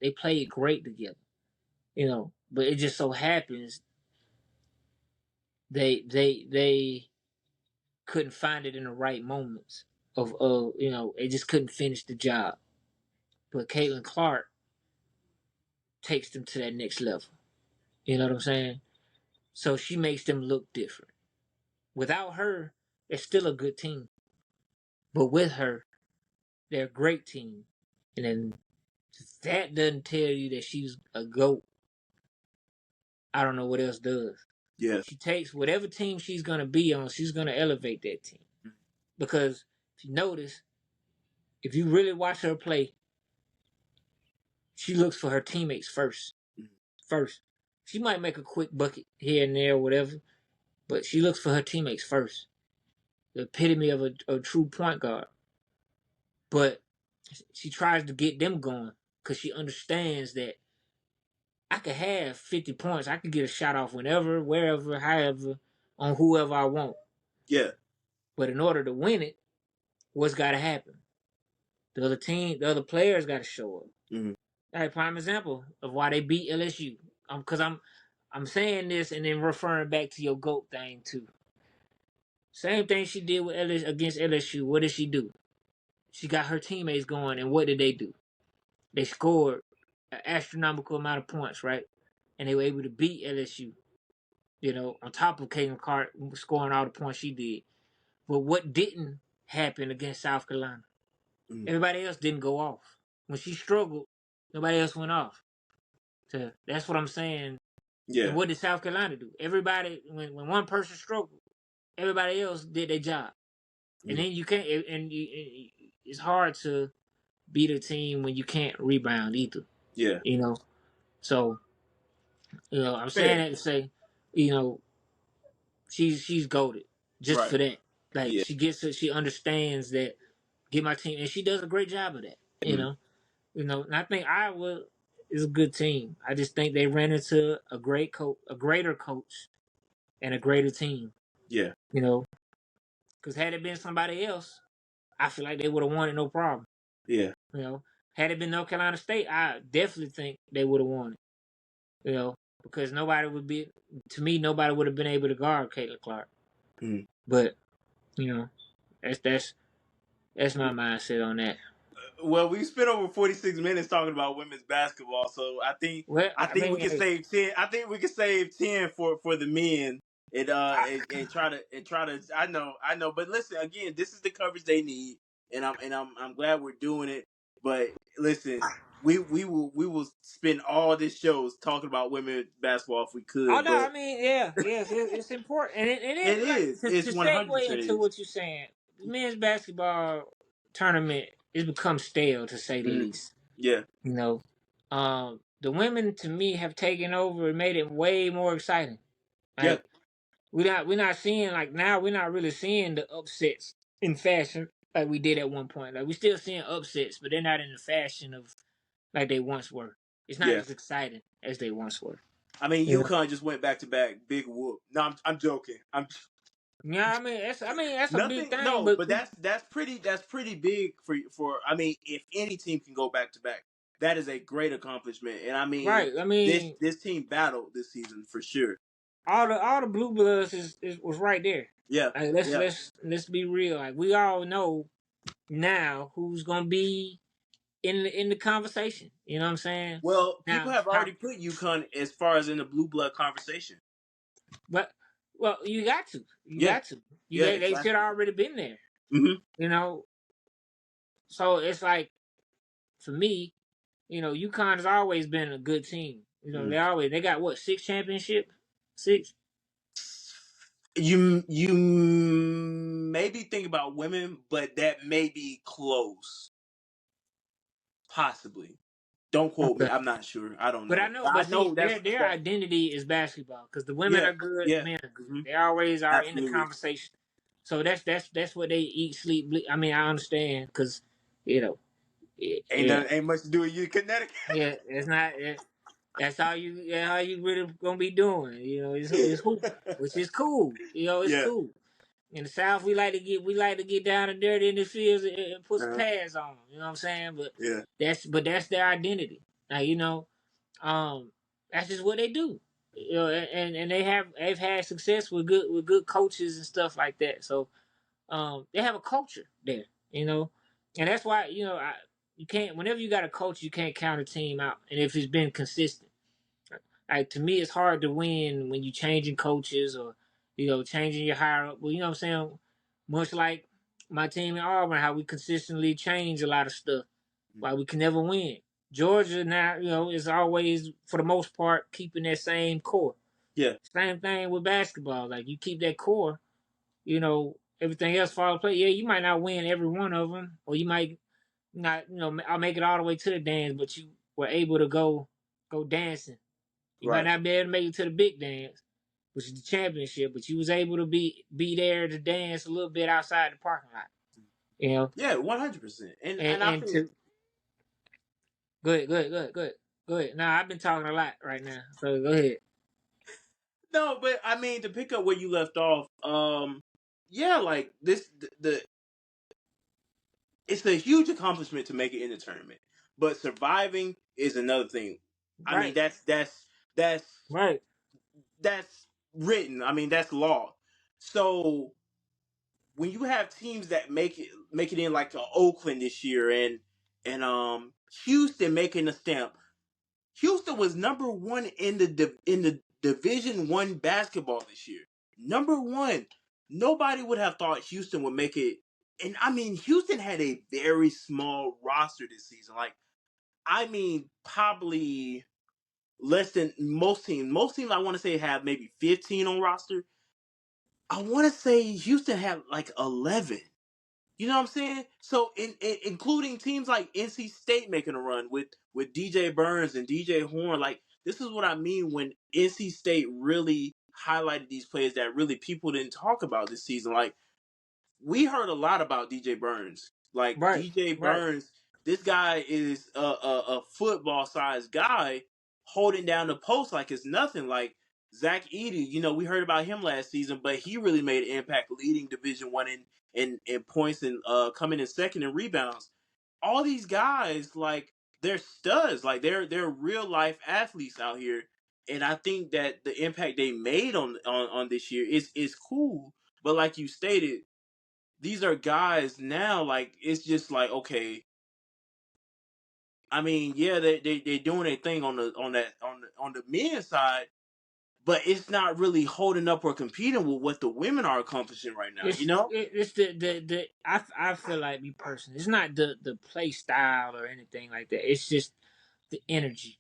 S3: They played great together, But it just so happens they couldn't find it in the right moments they just couldn't finish the job. But Caitlin Clark takes them to that next level. You know what I'm saying? So she makes them look different. Without her, it's still a good team. But with her, they're a great team. And then that doesn't tell you that she's a GOAT. I don't know what else does.
S2: Yeah.
S3: She takes whatever team she's gonna be on, she's gonna elevate that team. Because if you notice, if you really watch her play, she looks for her teammates first. First. She might make a quick bucket here and there or whatever, but she looks for her teammates first. The epitome of a true point guard. But she tries to get them going because she understands that I could have 50 points. I could get a shot off whenever, wherever, however, on whoever I want.
S2: Yeah.
S3: But in order to win it, what's got to happen? The other team, the other players got to show up.
S2: Mm-hmm.
S3: Like prime example of why they beat LSU. Because I'm saying this and then referring back to your GOAT thing too. Same thing she did with against LSU. What did she do? She got her teammates going, and what did they do? They scored an astronomical amount of points, right? And they were able to beat LSU. You know, on top of Caitlin Clark scoring all the points she did. But what didn't happen against South Carolina?
S2: Mm-hmm.
S3: Everybody else didn't go off. When she struggled, nobody else went off. So that's what I'm saying.
S2: Yeah.
S3: And what did South Carolina do? Everybody, when one person struggled, everybody else did their job. And then you can't, it's hard to beat a team when you can't rebound either.
S2: Yeah.
S3: You know? So, you know, I'm saying that to say, you know, she's goated just for that. Like, she gets it, she understands that, get my team, and she does a great job of that, you know? You know, and I think Iowa is a good team. I just think they ran into a great coach, a greater coach, and a greater team.
S2: Yeah.
S3: You know, because had it been somebody else, I feel like they would have won it no problem.
S2: Yeah.
S3: You know, had it been North Carolina State, I definitely think they would have won it. You know, because nobody would have been able to guard Caitlin Clark.
S2: Mm.
S3: But you know, that's my mindset on that.
S2: Well, we spent over 46 minutes talking about women's basketball, so I think we can save 10. I think we can save 10 for the men and try to. I know, but listen again. This is the coverage they need, and I'm glad we're doing it. But listen, we will spend all this shows talking about women's basketball if we could.
S3: Oh no, I mean, it's important, and it is.
S2: It's
S3: to
S2: 100%
S3: segue into what you're saying. The men's basketball tournament has become stale, to say the least.
S2: Yeah,
S3: you know, the women to me have taken over and made it way more exciting. Like, we're not seeing, like, now we're not really seeing the upsets in fashion like we did at one point. Like, we're still seeing upsets, but they're not in the fashion of like they once were. It's not as exciting as they once were.
S2: I mean, UConn just went back to back, big whoop. No, I'm joking.
S3: Yeah, I mean that's a big thing.
S2: No, but that's pretty big for. I mean, if any team can go back to back, that is a great accomplishment. And I mean,
S3: right. I mean,
S2: this team battled this season for sure.
S3: All the blue bloods was right there.
S2: Yeah,
S3: like, let's be real. Like, we all know now who's gonna be in the conversation. You know what I'm saying?
S2: Well, people have already put UConn as far as in the blue blood conversation.
S3: But you got to. They should have already been there.
S2: Mm-hmm.
S3: You know. So it's like, for me, you know, UConn has always been a good team. You know, they got what, 6 championships? 6.
S2: You maybe think about women, but that may be close. Possibly. Don't quote me. I'm not sure. I don't know.
S3: But I know their identity is basketball, because the women are good, the men are good. Mm-hmm. They always are in the conversation. So that's what they eat, sleep, bleed. I mean, I understand, because, you know,
S2: ain't much to do with you, Connecticut.
S3: Yeah, it's not. That's how you really gonna be doing. You know, it's hooping, which is cool. You know, it's cool. In the South, we like to get down and dirty in the fields and put some pads on. You know what I'm saying? But that's their identity. Now, you know, that's just what they do. You know, and they've had success with good coaches and stuff like that. So, they have a culture there. You know, and that's why, you know, you can't. Whenever you got a coach, you can't count a team out. And if it's been consistent. Like, to me, it's hard to win when you changing coaches, or, you know, changing your higher up. Well, you know what I'm saying? Much like my team in Auburn, how we consistently change a lot of stuff, why we can never win. Georgia now, you know, is always, for the most part, keeping that same core.
S2: Yeah.
S3: Same thing with basketball. Like, you keep that core, you know, everything else falls into place. Yeah, you might not win every one of them, or you might not, you know, I'll make it all the way to the dance, but you were able to go dancing. You might not be able to make it to the big dance, which is the championship, but you was able to be there to dance a little bit outside the parking lot. You know?
S2: Yeah, 100%. And I
S3: think... Go ahead. Go ahead. Nah, I've been talking a lot right now, so go ahead.
S2: No, but I mean to pick up where you left off. Yeah, like the it's a huge accomplishment to make it in the tournament, but surviving is another thing. I mean
S3: Right.
S2: that's
S3: Right.
S2: that's written. I mean that's law. So when you have teams that make it in like Oakland this year and Houston making a stamp. Houston was number one in the Division 1 basketball this year. Number one. Nobody would have thought Houston would make it. And I mean, Houston had a very small roster this season. Like, I mean, probably less than most teams. Most teams, I want to say, have maybe 15 on roster. I want to say Houston had like 11. You know what I'm saying? So, including teams like NC State making a run with DJ Burns and DJ Horn, like this is what I mean when NC State really highlighted these players that really people didn't talk about this season. Like we heard a lot about DJ Burns. Like
S3: Right.
S2: DJ
S3: Right.
S2: Burns, this guy is a football sized guy holding down the post like it's nothing. Like Zach Edey, we heard about him last season, but he really made an impact, leading Division 1 in points and coming in second in rebounds. All these guys, like they're studs, like they're real life athletes out here, and I think that the impact they made on this year is cool. But like you stated, these are guys now, like it's just like okay. I mean, yeah, they doing their thing on the men's side, but it's not really holding up or competing with what the women are accomplishing right now.
S3: It's the I feel like me personally, it's not the play style or anything like that. It's just the energy.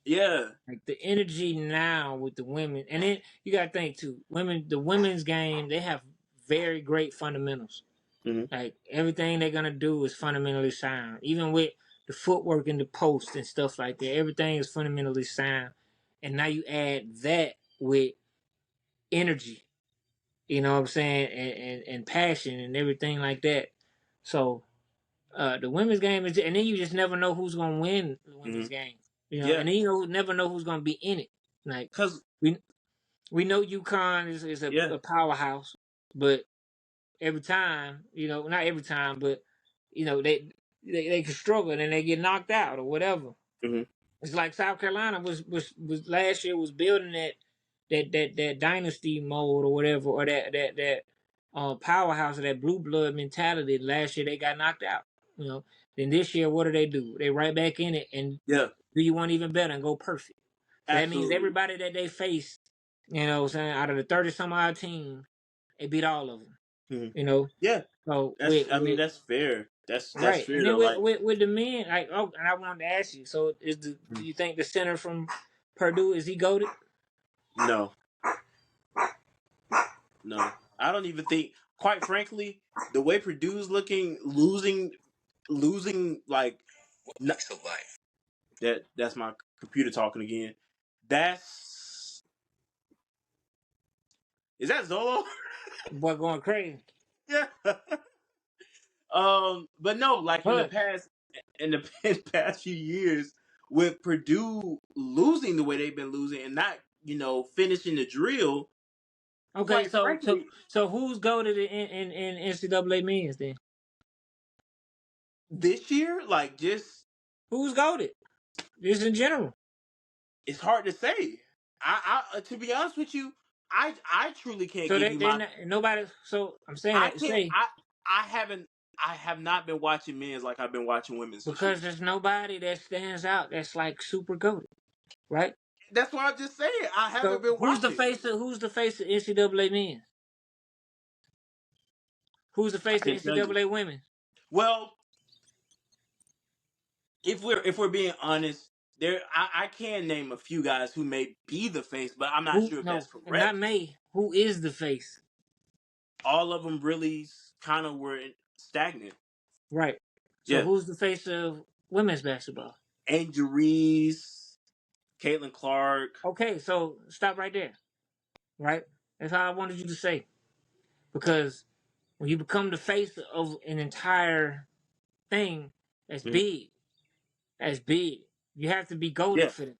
S2: Yeah.
S3: Like the energy now with the women, and then you got to think too. The women's game, they have very great fundamentals.
S2: Mm-hmm.
S3: Like everything they're gonna do is fundamentally sound. Even with the footwork in the post and stuff like that, everything is fundamentally sound. And now you add that with energy, you know what I'm saying, and passion and everything like that. So the women's game is, and then you just never know who's gonna win the women's
S2: Mm-hmm.
S3: game.
S2: Yeah.
S3: And then never know who's gonna be in it. Like
S2: Cause
S3: we know UConn is a powerhouse, but every time, not every time, but they can struggle and then they get knocked out or whatever.
S2: mm-hmm.
S3: It's like South Carolina was last year was building that dynasty mode or whatever, or that powerhouse or that blue blood mentality. Last year they got knocked out. Then this year what do? They right back in it and do you want even better and go perfect. So that means everybody that they face, out of the 30 some odd team, they beat all of them.
S2: Mm-hmm. Yeah.
S3: So
S2: that's fair. That's
S3: right.
S2: fair
S3: And then
S2: though.
S3: with the men, and I wanted to ask you. So do you think the center from Purdue, is he goated?
S2: No. I don't even think. Quite frankly, the way Purdue's looking, losing like.
S1: What makes a life?
S2: That's my computer talking again. Is that Zolo?
S3: Boy, going crazy.
S2: Yeah. But no, like in the past few years, with Purdue losing the way they've been losing and not, finishing the drill.
S3: Okay, so who's goated in NCAA men's then?
S2: This year, like just
S3: who's goated? Just in general.
S2: It's hard to say. I to be honest with you, I truly can't give you my
S3: nobody. So I'm saying
S2: I have not been watching men's like I've been watching women's
S3: because there's nobody that stands out that's like super goated, right?
S2: That's what I'm just saying. I haven't been watching.
S3: Who's the face of NCAA men's? Who's the face of NCAA women?
S2: Well, if we're being honest, I can name a few guys who may be the face, but I'm not sure if that's correct.
S3: Not me. Who is the face?
S2: All of them really kind of were stagnant.
S3: Right. So who's the face of women's basketball?
S2: Angel Reese, Caitlin Clark.
S3: Okay, so stop right there. Right? That's how I wanted you to say. Because when you become the face of an entire thing, that's big. That's big. You have to be goated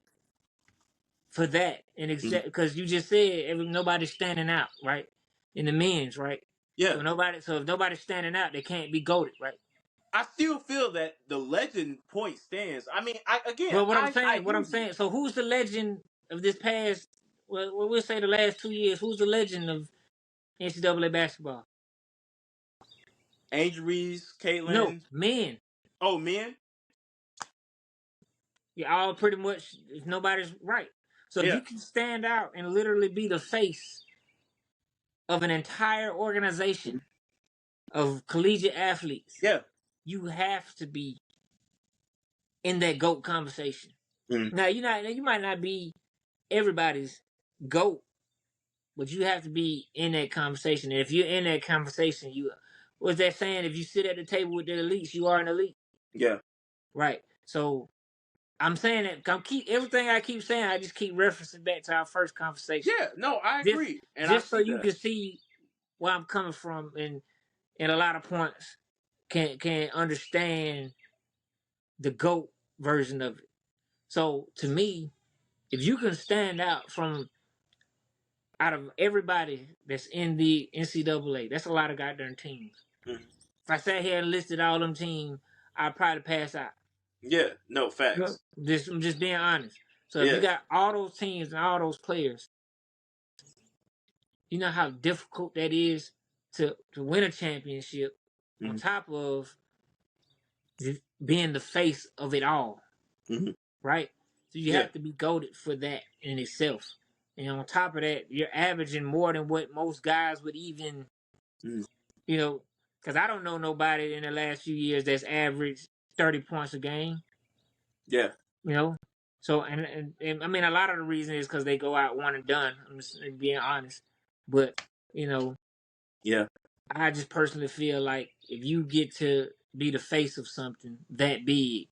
S3: for that, and because you just said nobody's standing out, right? In the men's, right?
S2: Yeah.
S3: So if nobody's standing out, they can't be goated, right?
S2: I still feel that the legend point stands. I mean, I
S3: But
S2: I
S3: what
S2: hear
S3: I'm
S2: you.
S3: saying. So who's the legend of this past? Well, we'll say the last 2 years. Who's the legend of NCAA basketball?
S2: Angel Reese,
S3: No,
S2: Caitlin.
S3: men.
S2: Oh, men.
S3: You're all pretty much. If nobody's right. So if
S2: Yeah.
S3: you can stand out and literally be the face of an entire organization of collegiate athletes,
S2: Yeah.
S3: you have to be in that GOAT conversation. Now you might not be everybody's GOAT, but you have to be in that conversation. And if you're in that conversation, what's that saying? If you sit at the table with the elites, you are an elite.
S2: Yeah.
S3: Right. So I'm saying that everything I keep saying, I just keep referencing back to our first conversation.
S2: Yeah. No, I
S3: Just
S2: agree, and I
S3: just so
S2: see
S3: you
S2: that.
S3: can see where I'm coming from, and a lot of points can understand the GOAT version of it. So to me, if you can stand out of everybody that's in the NCAA, that's a lot of goddamn teams.
S2: Mhm.
S3: If I sat here and listed all them teams, I'd probably pass out.
S2: Yeah. No facts.
S3: I'm just being honest. So if you
S2: Yeah.
S3: got all those teams and all those players, you know how difficult that is to win a championship on top of being the face of it all.
S2: Mm-hmm.
S3: Right? So you
S2: Yeah.
S3: have to be goated for that in itself. And on top of that, you're averaging more than what most guys would even, because I don't know nobody in the last few years that's averaged 30 points a game.
S2: Yeah.
S3: So and I mean a lot of the reason is because they go out one and done. I'm just being honest, but
S2: Yeah.
S3: I just personally feel like if you get to be the face of something that big,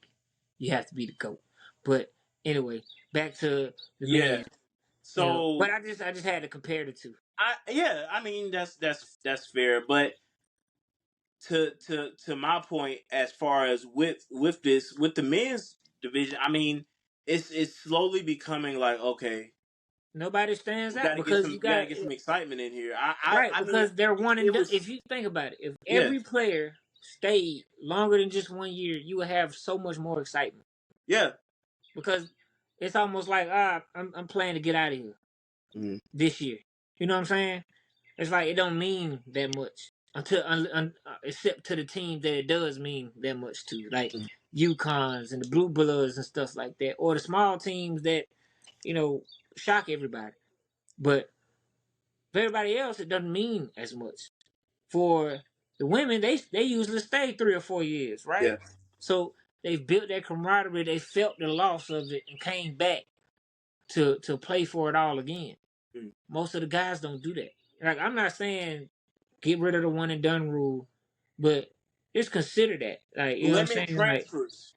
S3: you have to be the GOAT. But anyway, back to the
S2: Yeah.
S3: men.
S2: So
S3: But I just had to compare the two.
S2: I mean that's fair, but to my point, as far as with the men's division, I mean it's slowly becoming like, okay,
S3: Nobody stands out because you
S2: we got to
S3: got
S2: get some excitement in here.
S3: right
S2: I mean
S3: because they're one and
S2: it
S3: done.
S2: was
S3: If you think about it, if
S2: yeah.
S3: every player stayed longer than just 1 year, you would have so much more excitement.
S2: Yeah.
S3: Because it's almost like I'm playing to get out of here this year. You know what I'm saying? It's like it don't mean that much except to the team that it does mean that much to, like UConns and the Blue Bloods and stuff like that, or the small teams that shock everybody. But for everybody else, it doesn't mean as much. For the women, they usually stay 3 or 4 years, right?
S2: Yeah.
S3: So they've built that camaraderie. They felt the loss of it and came back to play for it all again. Most of the guys don't do that. Like I'm not saying get rid of the one and done rule, but just consider that. Like you know what I'm
S2: Limit
S3: saying? Like
S2: transfers.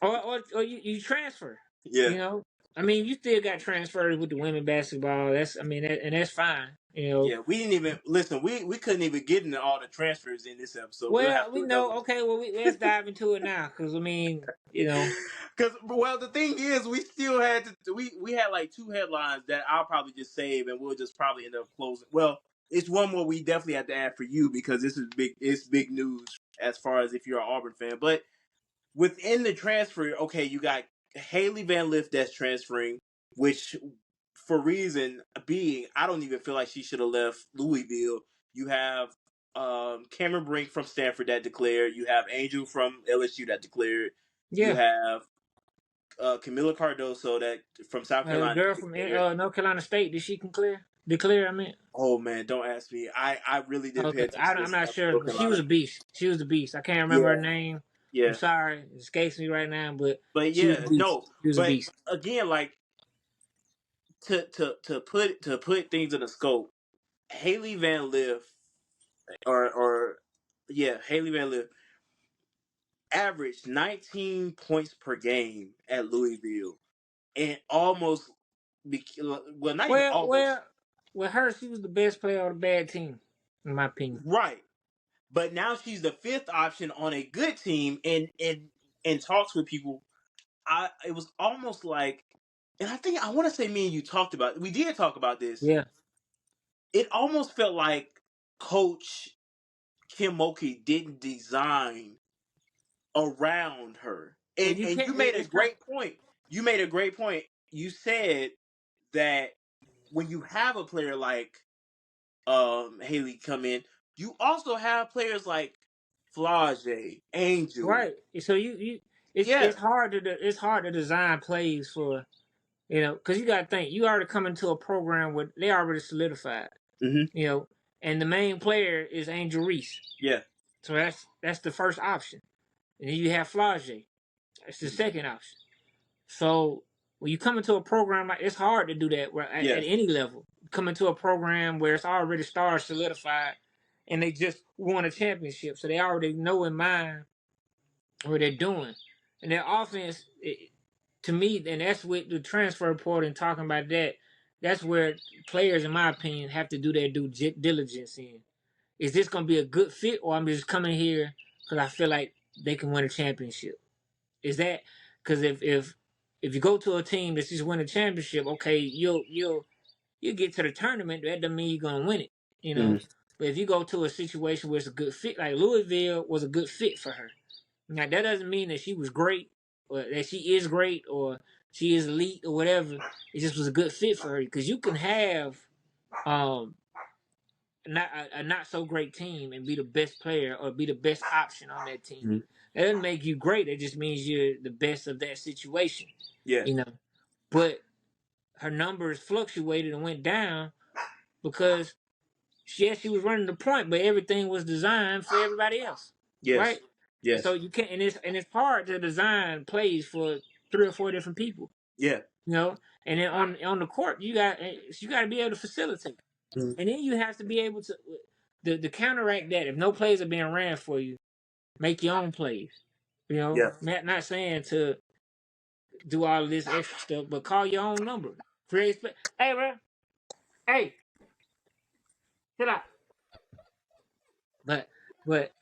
S3: or you transfer.
S2: Yeah.
S3: I mean you still got transfers with the women basketball. And that's fine.
S2: Yeah, we didn't even listen. We couldn't even get into all the transfers in this episode. We'll have
S3: Well,
S2: to
S3: we
S2: do another
S3: know.
S2: one.
S3: Okay, well, let's dive into it now, because
S2: Because the thing is, we still had to. We had like two headlines that I'll probably just save, and we'll just probably end up closing. Well, it's one more we definitely have to add for you because this is big. It's big news as far as if you're an Auburn fan. But within the transfer, okay, you got Haley Van Lith that's transferring, which for reason being, I don't even feel like she should have left Louisville. You have Cameron Brink from Stanford that declared. You have Angel from LSU that declared. You
S3: yeah.
S2: have Camila Cardoso that from South
S3: The
S2: Carolina
S3: girl
S2: that
S3: from
S2: declared.
S3: North Carolina State, did she declare? I mean,
S2: Oh man, don't ask me. I really didn't pay
S3: okay,
S2: attention to
S3: I'm
S2: this
S3: not sure,
S2: North
S3: but she was
S2: Carolina.
S3: a beast. She was the beast. I can't remember her
S2: Yeah,
S3: name. I'm
S2: yeah.
S3: sorry, it escapes me right now, but
S2: But
S3: she was
S2: yeah,
S3: a beast.
S2: no.
S3: She was a
S2: But
S3: beast.
S2: again, like to put things in a scope, Haley Van Lith or yeah, Haley Van Lith averaged 19 points per game at Louisville and almost not even
S3: Well,
S2: almost
S3: with her, she was the best player on the bad team, in my opinion.
S2: right. But now she's the fifth option on a good team and talks with people it was almost like, and I want to say me and you we did talk about this.
S3: Yeah.
S2: It almost felt like Coach Kim Mulkey didn't design around her.
S3: Well,
S2: And
S3: you
S2: and
S3: can't.
S2: you made a
S3: It's not
S2: great point. You made a great point. You said that when you have a player like Haley come in, you also have players like Flage, Angel.
S3: right. So you
S2: Yeah.
S3: it's hard to design plays for, because you got to think you already come into a program where they already solidified,
S2: Mm-hmm.
S3: and the main player is Angel Reese.
S2: Yeah.
S3: So that's the first option, and then you have Flage. That's the second option. So when you come into a program, it's hard to do that at any level. Come into a program where it's already stars solidified, and they just won a championship, so they already know in mind what they're doing, and their offense. To me, and that's with the transfer portal and talking about that. That's where players, in my opinion, have to do their due diligence in. Is this going to be a good fit, or I'm just coming here because I feel like they can win a championship? Is that because if you go to a team that's just win a championship, okay, you'll get to the tournament. That doesn't mean you're gonna win it, you know.
S2: Mm-hmm.
S3: But if you go to a situation where it's a good fit, like Louisville was a good fit for her. Now that doesn't mean that she was great, or that she is great, or she is elite, or whatever. It just was a good fit for her because you can have um not a not so great team and be the best player or be the best option on that team.
S2: Mm-hmm.
S3: That doesn't make you great. It just means you're the best of that situation.
S2: Yeah.
S3: You know. But her numbers fluctuated and went down because she was running the point, but everything was designed for everybody else.
S2: Yes.
S3: Right?
S2: Yes.
S3: So you can't and it's hard to design plays for 3 or 4 different people.
S2: Yeah.
S3: And then on the court you got to be able to facilitate.
S2: Mm-hmm.
S3: And then you have to be able to counteract that. If no plays are being ran for you, make your own plays.
S2: Yeah.
S3: Not saying to do all of this extra stuff, but call your own number. Hey, bro. Hey, chill out. But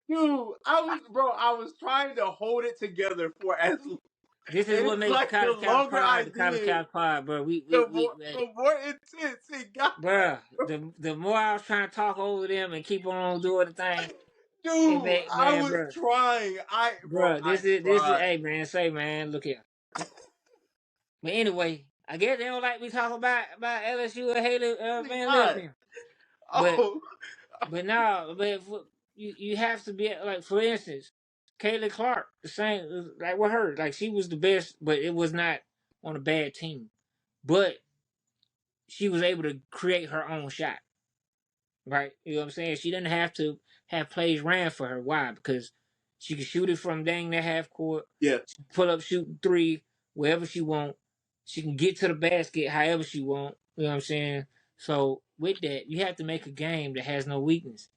S4: Dude, I was trying to hold it together for as.
S3: this is
S4: And
S3: what
S4: it's
S3: makes
S4: like
S3: the College
S4: the
S3: Couch
S4: longer I
S3: Pod the College
S4: did,
S3: Couch Pod, bro.
S4: the more intense it got.
S3: Bruh, the more I was trying to talk over them and keep on doing the thing,
S4: Dude, I was
S3: bruh,
S4: trying. I
S3: this is
S4: tried.
S3: hey man, look here. But anyway, I guess they don't like me talking about LSU or Haley Van Lith.
S4: Oh,
S3: But no, you have to be like, for instance, Kaylee Clark, the same like with her, like she was the best, but it was not on a bad team. But she was able to create her own shot. Right? You know what I'm saying? She didn't have to have plays ran for her. Why? Because she could shoot it from dang near half court.
S2: Yeah.
S3: Pull up, shoot three, wherever she want. She can get to the basket however she want. You know what I'm saying? So with that, you have to make a game that has no weakness.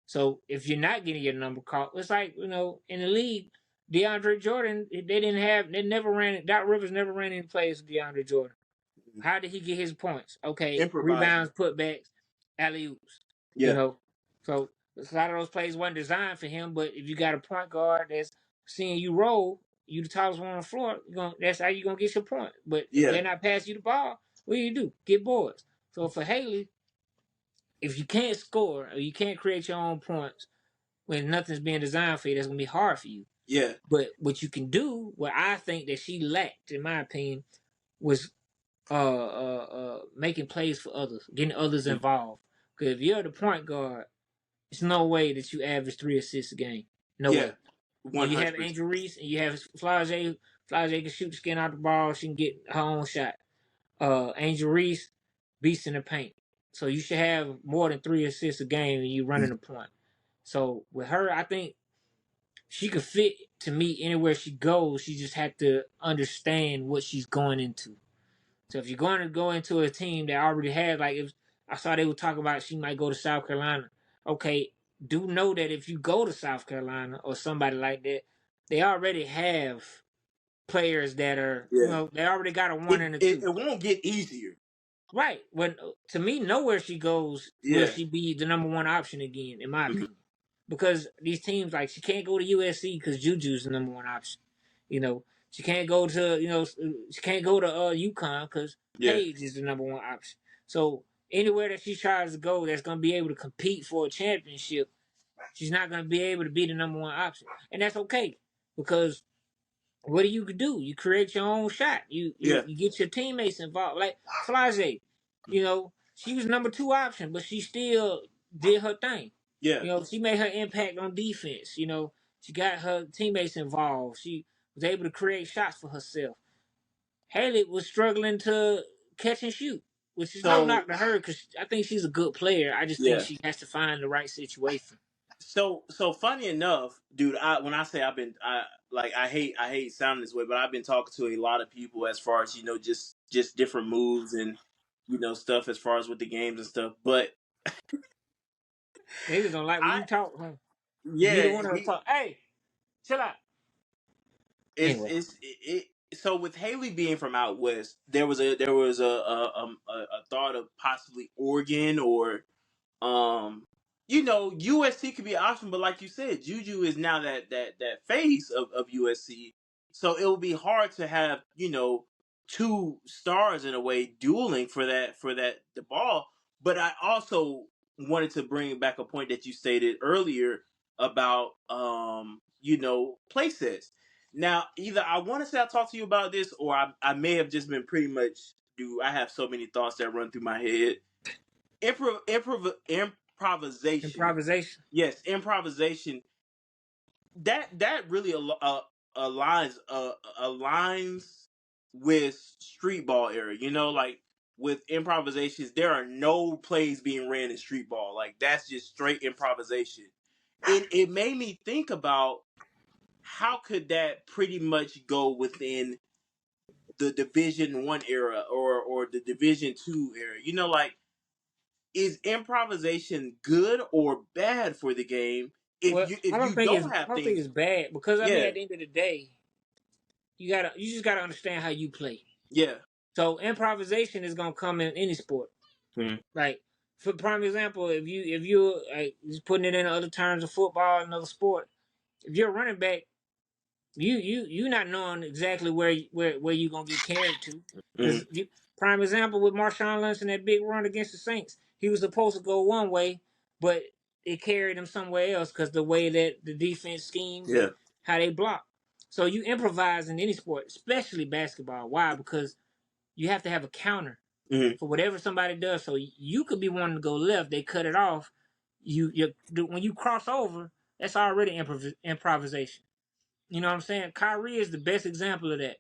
S3: So if you're not getting your number called, it's like, in the league, DeAndre Jordan, Doc Rivers never ran any plays with DeAndre Jordan. How did he get his points? Okay,
S2: Improvising.
S3: rebounds, putbacks, alley-oops.
S2: Yeah.
S3: So a lot of those plays wasn't designed for him, but if you got a point guard that's seeing you roll, you the tallest one on the floor, that's how you're going to get your point. But if they're not passing you the ball, what do? Get boards. So for Haley, if you can't score or you can't create your own points when nothing's being designed for you, that's going to be hard for you.
S2: Yeah.
S3: But what you can do, what I think that she lacked, in my opinion, was making plays for others, getting others involved. Because if you're the point guard, it's no way that you average 3 assists a game. No way. When you have Angel Reese and you have Flage can shoot the skin out the ball. She can get her own shot. Angel Reese beats in the paint. So you should have more than 3 assists a game and you running a point. So with her, I think she could fit, to me, anywhere she goes. She just had to understand what she's going into. So if you're going to go into a team that already has, like, if I saw they were talking about she might go to South Carolina. Okay, do know that if you go to South Carolina or somebody like that, they already have players that are, they already got a 1 and a 2.
S2: It won't get easier.
S3: Right. When to me, nowhere she goes will she be the number 1 option again, in my opinion. Because these teams, like, she can't go to USC because Juju's the number 1 option. She can't go to she can't go to UConn because
S2: Yeah.
S3: Paige is the number one option. So anywhere that she tries to go, that's gonna be able to compete for a championship, she's not gonna be able to be the number one option, and that's okay because what do? You create your own shot.
S2: Yeah.
S3: You get your teammates involved. Like Flage, she was number two option, but she still did her thing.
S2: Yeah.
S3: She made her impact on defense. She got her teammates involved. She was able to create shots for herself. Haley was struggling to catch and shoot, which is no
S2: So
S3: knock to her because I think she's a good player. I just think
S2: yeah.
S3: she has to find the right situation.
S2: So funny enough, dude. When I say I hate sounding this way, but I've been talking to a lot of people as far as just different moves and stuff as far as with the games and stuff. But
S3: They just don't like when
S2: I
S3: you talk. Huh? Neither
S2: yeah,
S3: one of them talk. Hey, chill out.
S2: it's
S3: Anyway.
S2: so with Haley being from out west, there was a thought of possibly Oregon or Um, USC could be an option, but like you said, Juju is now that face of USC. So it will be hard to have, two stars in a way dueling for that the ball. But I also wanted to bring back a point that you stated earlier about play sets. Now, either I want to say I'll talk to you about this, or I may have just been pretty much I have so many thoughts that run through my head. Improvisation.
S3: Improvisation.
S2: Yes, improvisation. That really aligns with street ball era. Like with improvisations, there are no plays being ran in street ball. Like that's just straight improvisation. It made me think about how could that pretty much go within the Division 1 era or the Division 2 era. Like is improvisation good or bad for the game if
S3: Well,
S2: you
S3: I
S2: if
S3: don't
S2: you
S3: think
S2: don't
S3: I
S2: have
S3: don't think
S2: things?
S3: it's bad because I mean
S2: Yeah,
S3: at the end of the day, you just gotta understand how you play.
S2: yeah,
S3: So improvisation is gonna come in any sport.
S2: Mhm.
S3: Like for prime example, if you're like just putting it in other terms of football, another sport, if you're a running back, you not knowing exactly where you gonna get carried to.
S2: Mhm.
S3: Because prime example with Marshawn Lynch and that big run against the Saints, he was supposed to go one way, but it carried him somewhere else because the way that the defense schemed
S2: Yeah,
S3: and how they block. So you improvise in any sport, especially basketball. Why? Because you have to have a counter
S2: Mhm.
S3: for whatever somebody does. So you could be wanting to go left, they cut it off. When you cross over, that's already improvisation. You know what I'm saying? Kyrie is the best example of that.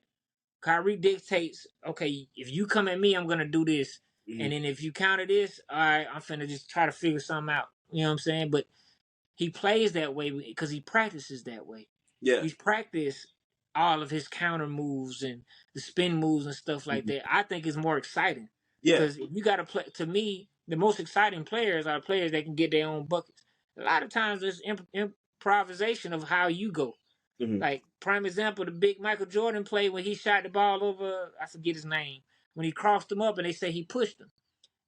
S3: Kyrie dictates, okay, if you come at me, I'm gonna do this. And
S2: Mhm.
S3: then if you counter this, all right, I'm finna just try to figure something out. You know what I'm saying? But he plays that way because he practices that way.
S2: Yeah,
S3: He's practiced all of his counter moves and the spin moves and stuff like
S2: Mhm.
S3: that. I think it's more exciting
S2: yeah,
S3: because you got to play. To me, the most exciting players are players that can get their own buckets. A lot of times, there's improvisation of how you go.
S2: Mhm.
S3: Like prime example, the big Michael Jordan play when he shot the ball over. I forget his name. When he crossed him up and they say he pushed him.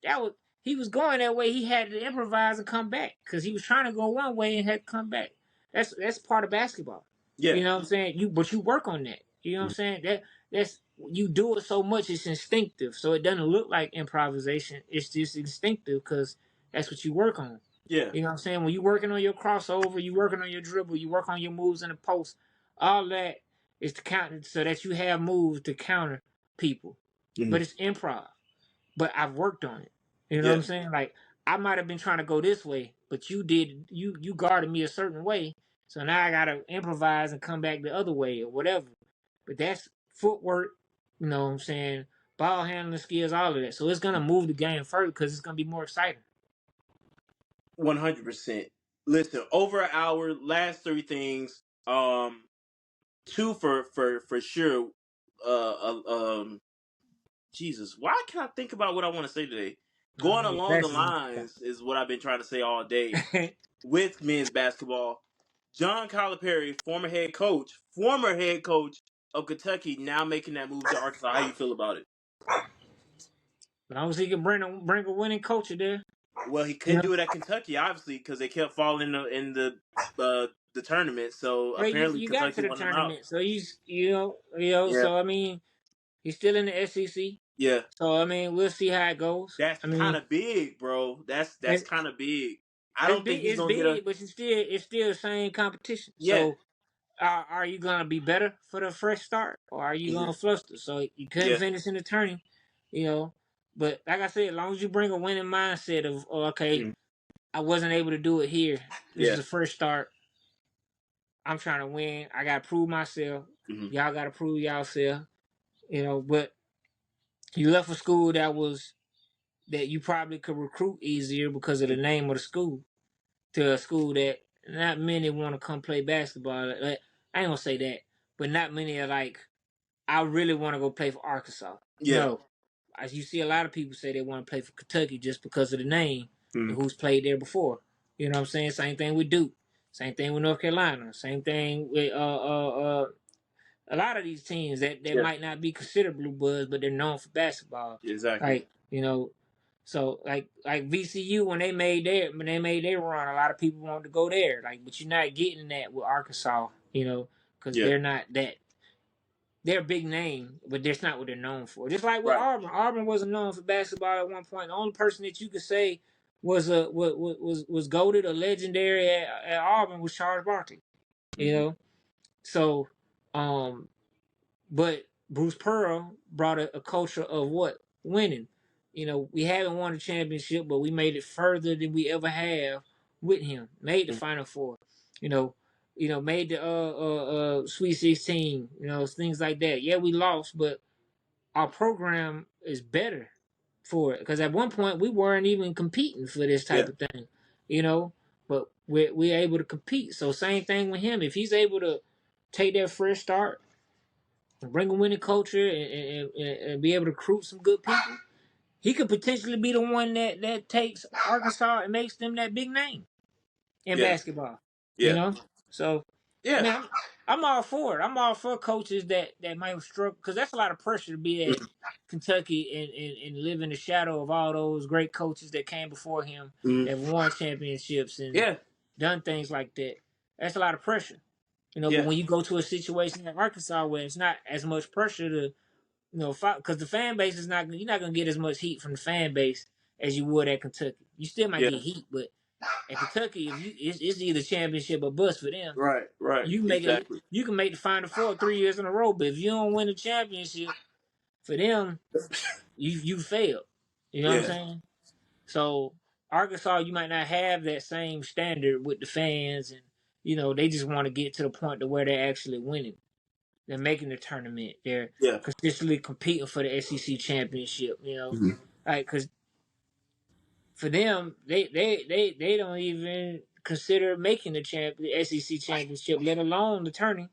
S3: That was he was going that way. He had to improvise and come back because he was trying to go one way and had to come back. That's part of basketball.
S2: yeah,
S3: You know what I'm saying? But you work on that. You know what I'm
S2: Mhm.
S3: saying? That's you do it so much it's instinctive. So it doesn't look like improvisation. It's just instinctive because that's what you work on.
S2: yeah,
S3: You know what I'm saying? When you working on your crossover, you working on your dribble, you work on your moves in the post. All that is to counter so that you have moves to counter people. But
S2: Mhm.
S3: it's improv. But I've worked on it. You know what
S2: yeah,
S3: I'm saying? Like I might have been trying to go this way, but you guarded me a certain way. So now I gotta improvise and come back the other way or whatever. But that's footwork, you know what I'm saying? Ball handling skills, all of that. So it's gonna move the game further because it's gonna be more exciting.
S2: 100%. Listen, over an hour. Last three things. Two for sure. Jesus, why can't I think about what I want to say today?
S3: I don't
S2: Going
S3: know, your
S2: along the
S3: glasses
S2: lines is what I've been trying to say all day
S3: in-
S2: with men's basketball. John Calipari, former head coach of Kentucky, now making that move to Arkansas. How you feel about it?
S3: But obviously he can bring a winning culture there.
S2: Well, he
S3: You
S2: couldn't
S3: know?
S2: do it at Kentucky, obviously, because they kept falling in the the tournament. So
S3: Well,
S2: apparently
S3: you got
S2: Kentucky
S3: to the
S2: won them out.
S3: tournament, so you know.
S2: Yeah,
S3: So I mean, he's still in the SEC.
S2: yeah.
S3: So I mean, we'll see how it goes.
S2: That's
S3: I
S2: kind
S3: mean,
S2: of big, bro. That's
S3: it's,
S2: kind of big. I
S3: it's
S2: don't think
S3: big,
S2: he's
S3: it's
S2: gonna get a.
S3: big, but it's still the same competition.
S2: Yeah,
S3: So are you gonna be better for the fresh start, or are you
S2: hmm
S3: gonna fluster? So you couldn't
S2: yeah,
S3: finish in the tourney, you know. But like I said, as long as you bring a winning mindset of, oh, okay,
S2: hmm
S3: I wasn't able to do it here. This is
S2: yeah,
S3: the first start. I'm trying to win. I gotta prove myself.
S2: hmm
S3: Y'all gotta prove y'allself. But you left a school that you probably could recruit easier because of the name of the school to a school that not many want to come play basketball. Like, I ain't gonna say that, but not many are like, I really want to go play for Arkansas.
S2: yeah,
S3: No, as you see, a lot of people say they want to play for Kentucky just because of the name
S2: hmm
S3: and who's played there before. You know what I'm saying? Same thing with Duke. Same thing with North Carolina. Same thing with a lot of these teams that
S2: yeah,
S3: might not be considered blue bloods, but they're known for basketball.
S2: exactly.
S3: Like, so like VCU when they made their run, a lot of people wanted to go there. Like, but you're not getting that with Arkansas, because
S2: Yeah,
S3: they're not that. They're a big name, but that's not what they're known for. Just like with
S2: right.
S3: Auburn. Auburn wasn't known for basketball at one point. The only person that you could say was goated or legendary at Auburn was Charles Barkley. You
S2: hmm
S3: know, so but Bruce Pearl brought a culture of what? Winning. We haven't won a championship, but we made it further than we ever have with him. Made the Final Four. You know, made the Sweet 16. Things like that. Yeah, we lost, but our program is better for it. Because at one point we weren't even competing for this
S2: Yeah,
S3: type of thing. You know, but we're able to compete. So same thing with him. If he's able to take that fresh start, bring a winning culture, and be able to recruit some good people, he could potentially be the one that takes Arkansas and makes them that big name in
S2: yeah,
S3: basketball. You
S2: yeah,
S3: know, so I
S2: yeah,
S3: mean, I'm all for it. I'm all for coaches that might struggle because that's a lot of pressure to be at Kentucky and live in the shadow of all those great coaches that came before him
S2: hmm
S3: that won championships and
S2: yeah,
S3: done things like that. That's a lot of pressure. But
S2: yeah,
S3: when you go to a situation in Arkansas where it's not as much pressure to, because the fan base is not, you're not gonna get as much heat from the fan base as you would at Kentucky. You still might
S2: yeah.
S3: get heat, but at Kentucky, if it's either championship or bust for them.
S2: Right, right, exactly.
S3: You can make the Final Four 3 years in a row, but if you don't win the championship, for them, you failed. You know what I'm
S2: Yeah,
S3: saying? So Arkansas, you might not have that same standard with the fans, and they just want to get to the point to where they're actually winning. They're making the tournament. They're
S2: yeah,
S3: consistently competing for the SEC championship.
S2: hmm
S3: Like, because for them, they don't even consider making the SEC championship, let alone the tourney.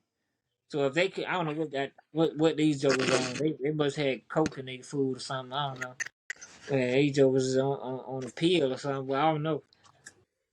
S3: So if they could, I don't know what these jokers on. They must have coke in their food or something. I don't know. Yeah, these jokers is on a pill or something. Well, I don't know.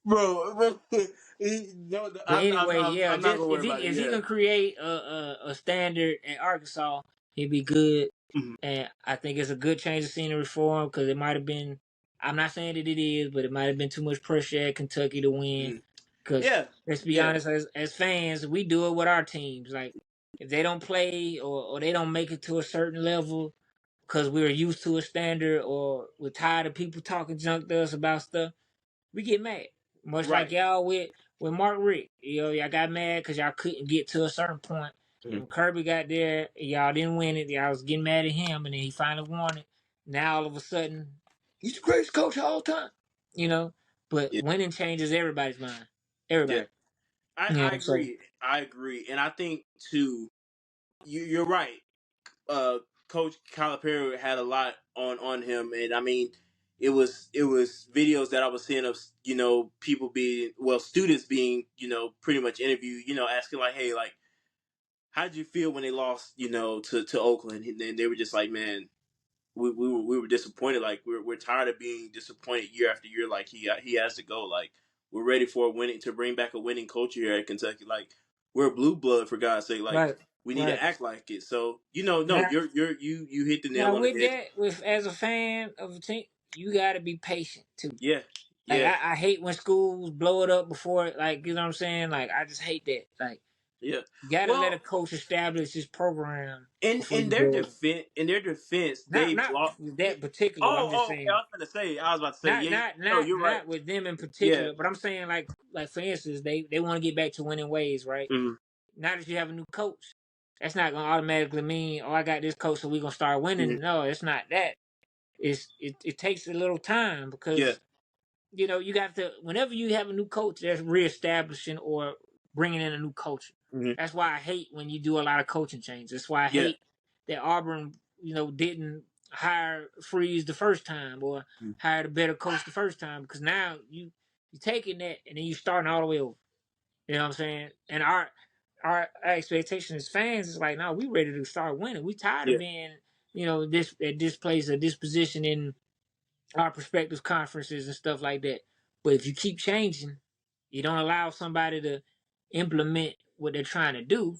S2: bro. No,
S3: But anyway, yeah,
S2: I'm not
S3: just
S2: gonna worry about it.
S3: if he
S2: Yeah,
S3: can create a standard at Arkansas, he'd be good.
S2: hmm
S3: And I think it's a good change of scenery for him because it might have been. I'm not saying that it is, but it might have been too much pressure at Kentucky to win.
S2: hmm
S3: Because
S2: yeah,
S3: let's be
S2: yeah,
S3: honest, as fans, we do it with our teams. Like if they don't play or they don't make it to a certain level because we're used to a standard or we're tired of people talking junk to us about stuff, we get mad. Much like
S2: right.
S3: y'all with Mark Rick. Y'all got mad because y'all couldn't get to a certain point. And
S2: Mhm.
S3: when Kirby got there, y'all didn't win it. Y'all was getting mad at him, and then he finally won it. Now all of a sudden, he's the greatest coach of all time. You know, but
S2: Yeah,
S3: winning changes everybody's mind.
S2: yeah.
S3: Everybody.
S2: I
S3: So
S2: agree. I agree, and I think too. You're right. Uh, Coach Calipari had a lot on him, and I mean, it was videos that I was seeing of people being students being pretty much interviewed, asking like, hey, like, how did you feel when they lost to Oakland, and then they were just like, man, we were disappointed. Like we're tired of being disappointed year after year. Like he has to go. Like we're ready for a winning to bring back a winning culture here at Kentucky. Like we're a blue blood for God's sake. Like
S3: right,
S2: we need to
S3: right.
S2: act like it. So no,
S3: Now,
S2: you hit the
S3: now
S2: nail on the
S3: with
S2: head.
S3: that, with as a fan of a team, you got to be patient too.
S2: Yeah,
S3: Like
S2: Yeah.
S3: I hate when schools blow it up before, like you know what I'm saying. Like I just hate that. Like
S2: Yeah.
S3: you got to let
S2: Well,
S3: a coach establish his program
S2: in
S3: before
S2: in
S3: you
S2: their
S3: blow it up.
S2: defense, they
S3: Not
S2: blocked.
S3: with
S2: Yeah.
S3: that particular. I'm just
S2: Oh, okay. I
S3: saying.
S2: was gonna say. I was about to say.
S3: Not
S2: Yeah.
S3: not
S2: No,
S3: not
S2: you're right.
S3: not with them in
S2: Yeah.
S3: particular, but I'm saying like for instance, they want to get back to winning ways, right?
S2: Mm-hmm.
S3: Now that you have a new coach, that's not gonna automatically mean, oh, I got this coach, so we're gonna start winning.
S2: Mm-hmm.
S3: No, it's not that. It takes a little time
S2: Yeah.
S3: because you got to, whenever you have a new coach that's reestablishing or bringing in a new culture.
S2: Mm-hmm.
S3: That's why I hate when you do a lot of coaching changes. That's why I
S2: Yeah.
S3: hate that Auburn, didn't hire Freeze the first time or hired a better coach the first time, because now you taking that and then you starting all the way over. You know what I'm saying? And our expectation as fans is like, no, we ready to start winning. We tired of
S2: Yeah.
S3: being, this at this place or this position in our prospective conferences and stuff like that. But if you keep changing, you don't allow somebody to implement what they're trying to do.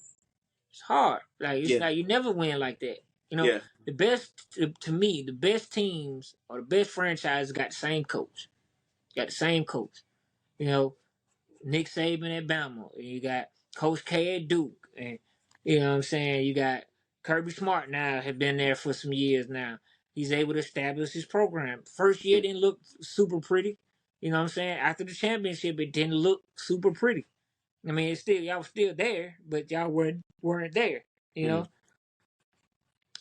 S3: It's hard. Like it's
S2: Yeah.
S3: like you never win like that.
S2: Yeah.
S3: The best to me, the best teams or the best franchises got the same coach. Got the same coach. You know, Nick Saban at Bama. And you got Coach K at Duke. And you know what I'm saying? You got Kirby Smart now, have been there for some years now. He's able to establish his program. First year didn't look super pretty. You know what I'm saying? After the championship, it didn't look super pretty. I mean, it's still, y'all was still there, but y'all weren't there. You
S2: Mm-hmm.
S3: know.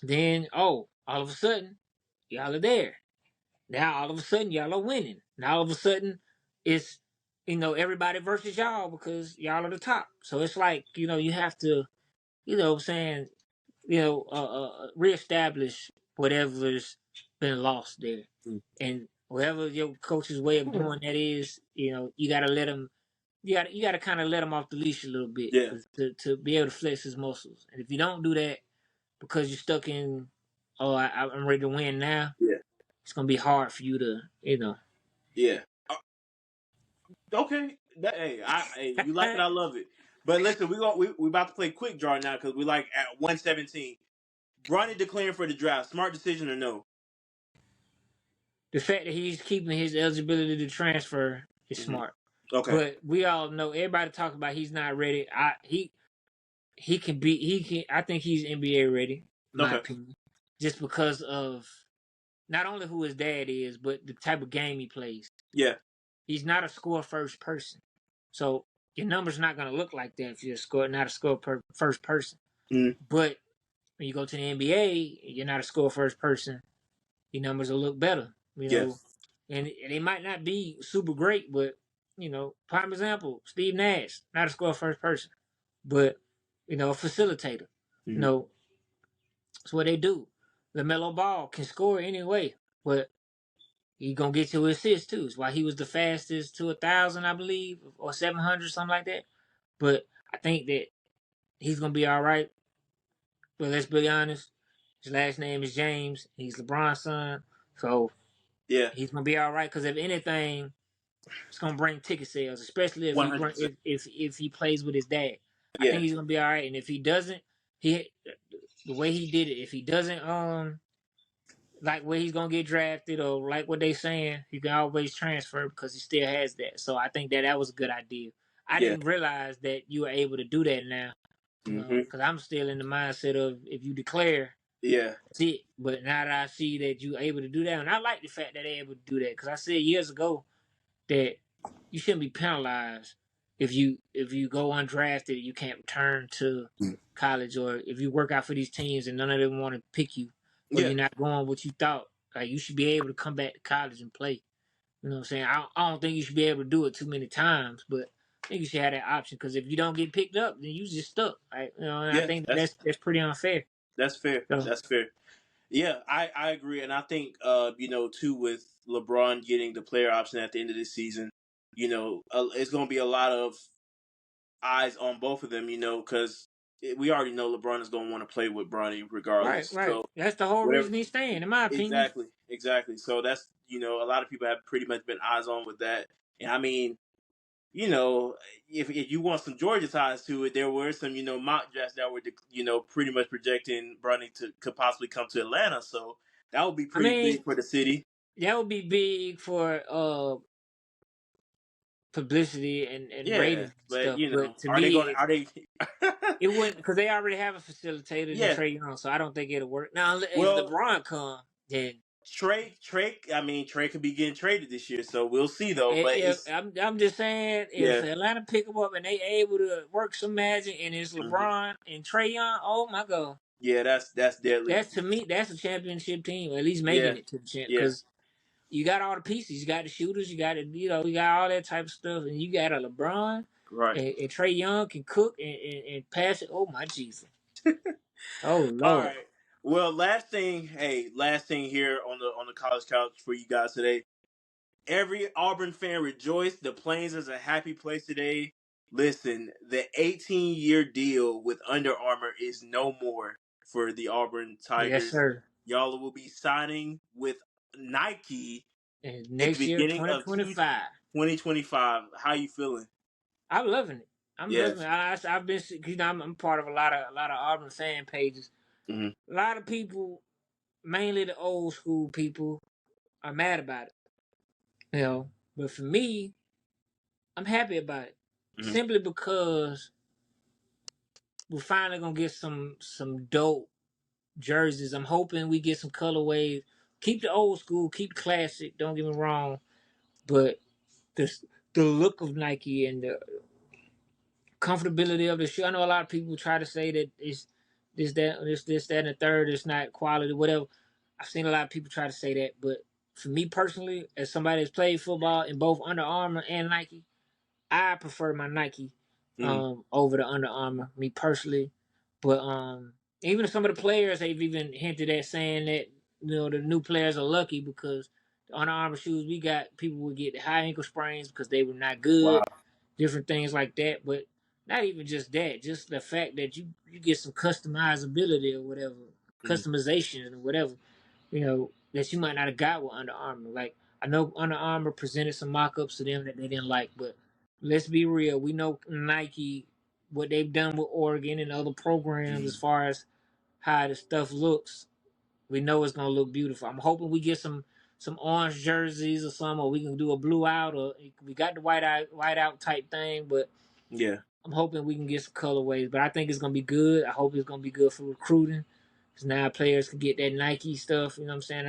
S3: Then all of a sudden, y'all are there. Now all of a sudden y'all are winning. Now all of a sudden it's everybody versus y'all because y'all are the top. So it's like, you have to, saying, reestablish whatever's been lost there. And whatever your coach's way of doing that is, you gotta let him you gotta kind of let him off the leash a little bit
S2: Yeah.
S3: to be able to flex his muscles. And if you don't do that because you're stuck in, I'm ready to win now,
S2: Yeah.
S3: it's gonna be hard for you to,
S2: Yeah. Okay. Hey, you like it? I love it. But listen, we about to play quick draw now because we like at 117. Bronny declaring for the draft. Smart decision or no?
S3: The fact that he's keeping his eligibility to transfer is
S2: Mm-hmm.
S3: smart.
S2: Okay.
S3: But we all know, everybody talk about he's not ready. I think he's NBA ready, in my
S2: Okay.
S3: opinion. Just because of not only who his dad is, but the type of game he plays.
S2: Yeah.
S3: He's not a score first person. So your number's not gonna look like that if you're not a score first person.
S2: Mm-hmm.
S3: But when you go to the NBA, you're not a score first person, your numbers will look better.
S2: Yeah.
S3: And they might not be super great, but prime example, Steve Nash, not a score first person, but a facilitator.
S2: Mm-hmm.
S3: That's what they do. LaMelo Ball can score anyway, but he gonna get you assists too. It's why he was the fastest to 1,000, I believe, or 700, something like that. But I think that he's gonna be all right. But let's be honest, his last name is James. He's LeBron's son, so
S2: Yeah.
S3: he's gonna be all right. Because if anything, it's gonna bring ticket sales, especially if he
S2: 100%.
S3: if he plays with his dad. I
S2: Yeah.
S3: think he's gonna be all right. And if he doesn't, the way he did it, if he doesn't like where he's gonna get drafted or like what they saying, he can always transfer because he still has that. So I think that was a good idea. I
S2: Yeah.
S3: didn't realize that you were able to do that now,
S2: Mm-hmm.
S3: because I'm still in the mindset of if you declare,
S2: Yeah.
S3: that's it. But now that I see that you're able to do that, and I like the fact that they're able to do that, because I said years ago that you shouldn't be penalized if you go undrafted, you can't return to college, or if you work out for these teams and none of them want to pick you, or
S2: Yeah.
S3: you're not going what you thought. Like, you should be able to come back to college and play. You know what I'm saying? I don't think you should be able to do it too many times, but I think you should have that option, because if you don't get picked up, then you just stuck. Right? And I
S2: Yeah.
S3: think that's pretty unfair.
S2: That's fair.
S3: So,
S2: That's fair. Yeah, I agree, and I think too, with LeBron getting the player option at the end of this season, it's going to be a lot of eyes on both of them, because we already know LeBron is going to want to play with Bronny regardless.
S3: right.
S2: So
S3: That's the whole
S2: whatever,
S3: reason he's staying, in my opinion.
S2: exactly. So that's a lot of people have pretty much been eyes on with that, and I mean, if you want some Georgia ties to it, there were some mock drafts that were pretty much projecting Bronny could possibly come to Atlanta, so that would be
S3: I
S2: pretty
S3: mean,
S2: big for the city.
S3: that would be big for publicity and
S2: Yeah,
S3: ratings and
S2: but
S3: stuff. But to
S2: are they
S3: me,
S2: going? Are they?
S3: it wouldn't because they already have a facilitator in
S2: Yeah.
S3: Trey Young, so I don't think it'll work. Now, if
S2: Well,
S3: LeBron come, then
S2: Trey. I mean, Trey could be getting traded this year, so we'll see though. But
S3: if
S2: it's
S3: I'm just saying, if
S2: yeah,
S3: Atlanta pick him up and they able to work some magic, and it's
S2: hmm
S3: LeBron and Trey Young, oh my god,
S2: yeah. That's deadly.
S3: that's to me that's a championship team, or at least
S2: Yeah,
S3: making it to the champ
S2: yeah.
S3: because. You got all the pieces. You got the shooters. You got you got all that type of stuff, and you got a LeBron
S2: Right.
S3: and Trey Young can cook and pass it. Oh my Jesus! Oh
S2: All
S3: Lord!
S2: right. Well, last thing. Hey, last thing here on the college couch for you guys today. Every Auburn fan rejoice. The Plains is a happy place today. Listen, the 18-year deal with Under Armour is no more for the Auburn
S3: Yes,
S2: Tigers.
S3: sir.
S2: Y'all will be signing with Nike
S3: And
S2: at the
S3: next year,
S2: beginning of
S3: 2025.
S2: 2025. How you feeling?
S3: I'm loving it. I'm
S2: Yeah.
S3: loving it. I've been, I'm part of a lot of Auburn fan pages.
S2: Hmm.
S3: A lot of people, mainly the old school people, are mad about it. But for me, I'm happy about it
S2: Hmm.
S3: simply because we're finally gonna get some dope jerseys. I'm hoping we get some colorways. Keep the old school, keep classic. Don't get me wrong, but the the look of Nike and the comfortability of the shoe. I know a lot of people try to say that it's that, and the third. It's not quality, whatever. I've seen a lot of people try to say that, but for me personally, as somebody that's played football in both Under Armour and Nike, I prefer my Nike
S2: Hmm.
S3: over the Under Armour, me personally. But even some of the players have even hinted at saying that the new players are lucky because the Under Armour shoes we got, people would get high ankle sprains because they were not
S2: Wow.
S3: good, different things like that. But not even just that, just the fact that you get some customizability or whatever,
S2: Hmm.
S3: customization or whatever, that you might not have got with Under Armour. Like I know Under Armour presented some mock-ups to them that they didn't like, but let's be real. We know Nike, what they've done with Oregon and other programs
S2: Hmm.
S3: as far as how the stuff looks. We know it's gonna look beautiful. I'm hoping we get some orange jerseys or something, or we can do a blue out, or we got the white out type thing. But
S2: Yeah.
S3: I'm hoping we can get some colorways. But I think it's gonna be good. I hope it's gonna be good for recruiting, because now players can get that Nike stuff. You know what I'm saying?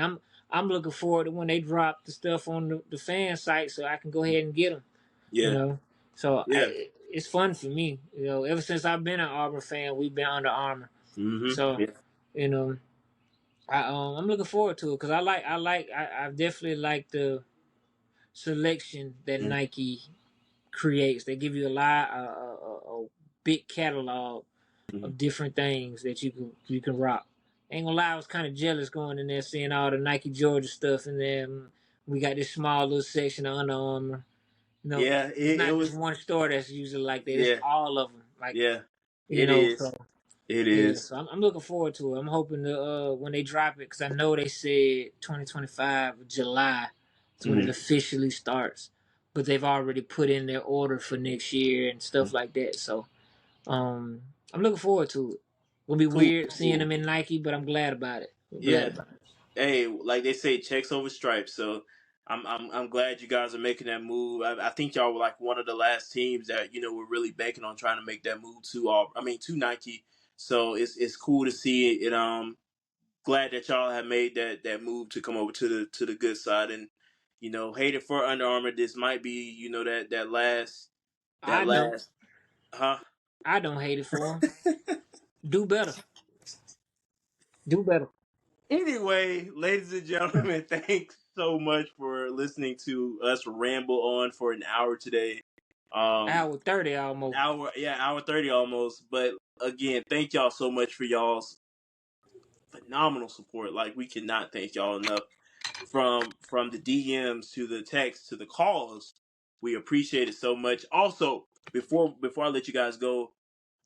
S3: I'm looking forward to when they drop the stuff on the fan site, so I can go ahead and get them. you
S2: Yeah.
S3: know. So
S2: Yeah.
S3: it's fun for me. Ever since I've been an Auburn fan, we've been Under Armour.
S2: Hmm.
S3: So
S2: Yeah.
S3: you know, I'm looking forward to it because I definitely like the selection that
S2: Hmm.
S3: Nike creates. They give you a big catalog
S2: Hmm.
S3: of different things that you can rock. Ain't gonna lie, I was kind of jealous going in there seeing all the Nike Georgia stuff, and then we got this small little section of Under Armour.
S2: Yeah.
S3: It's
S2: It
S3: not just
S2: was.
S3: one store that's usually like that. It's
S2: Yeah.
S3: all of them. Like
S2: Yeah. It
S3: so
S2: is. It
S3: yeah.
S2: is.
S3: So I'm looking forward to it. I'm hoping to when they drop it, because I know they said 2025 July is when it
S2: Hmm.
S3: officially starts, but they've already put in their order for next year and stuff like that. So I'm looking forward to it. It'll be
S2: Cool.
S3: weird seeing
S2: Cool.
S3: them in Nike, but I'm glad about it. I'm glad
S2: Yeah.
S3: about it.
S2: Hey, like they say, checks over stripes. So I'm glad you guys are making that move. I think y'all were like one of the last teams that were really banking on trying to make that move to to Nike. So it's cool to see it. Glad that y'all have made that move to come over to the good side. And hated for Under Armour. This might be that last
S3: I know.
S2: huh.
S3: I don't hate it for them. Do better. Do better.
S2: Anyway, ladies and gentlemen, thanks so much for listening to us ramble on for an hour today.
S3: Hour 30 almost.
S2: Hour 30 almost. But again, thank y'all so much for y'all's phenomenal support. Like, we cannot thank y'all enough. From the DMs to the texts to the calls, we appreciate it so much. Also, before I let you guys go,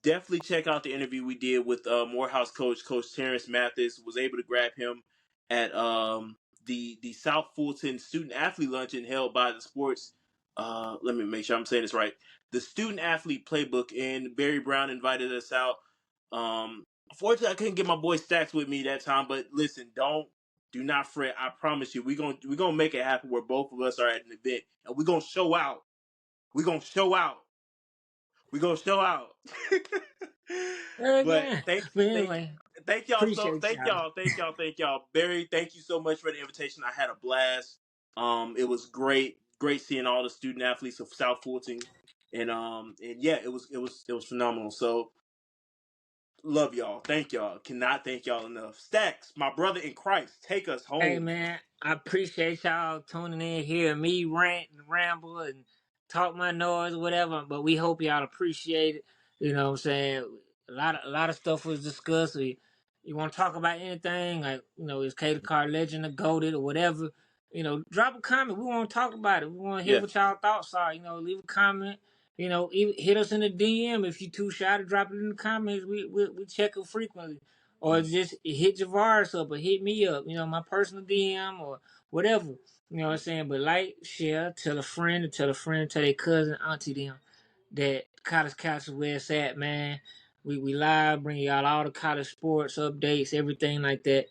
S2: definitely check out the interview we did with Morehouse Coach Terrence Mathis. Was able to grab him at the South Fulton Student Athlete Luncheon held by the sports. Let me make sure I'm saying this right. The Student Athlete Playbook, and Barry Brown invited us out. Unfortunately, I couldn't get my boy Stackz with me that time. But listen, do not fret. I promise you, we're gonna make it happen where both of us are at an event and we're gonna show out We gonna show out. We gonna show out. But
S3: Again. But anyway,
S2: thank y'all
S3: appreciate y'all.
S2: thank y'all. Barry, thank you so much for the invitation. I had a blast. It was great seeing all the student athletes of South Fulton, and yeah, it was phenomenal. So love y'all, thank y'all, cannot thank y'all enough. Stackz, my brother in Christ, take us
S3: Hey
S2: home.
S3: man, I appreciate y'all tuning in here, me rant and ramble and talk my noise, whatever. But we hope y'all appreciate it. You know what I'm saying? A lot of stuff was discussed. You want to talk about anything, like, is Cater Car Legend a goated or whatever? Drop a comment. We want to talk about it. We want to hear
S2: Yeah.
S3: what y'all thoughts are. Leave a comment. Even hit us in the DM if you too shy to drop it in the comments. We check it frequently. Or just hit Javaris up or hit me up, my personal DM or whatever. You know what I'm saying? But like, share, tell a friend, tell their cousin, auntie them that College Couch is where it's at, man. We live, bring y'all all the college sports updates, everything like that,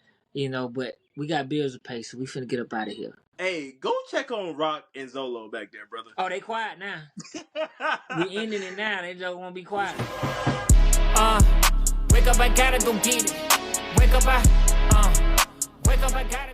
S3: but we got bills to pay, so we finna get up out of here.
S2: Hey, go check on Rock and Zolo back there, brother.
S3: Oh, they quiet now. We ending it now. They just won't be quiet.
S1: Wake up, I gotta go get it. Wake up, I gotta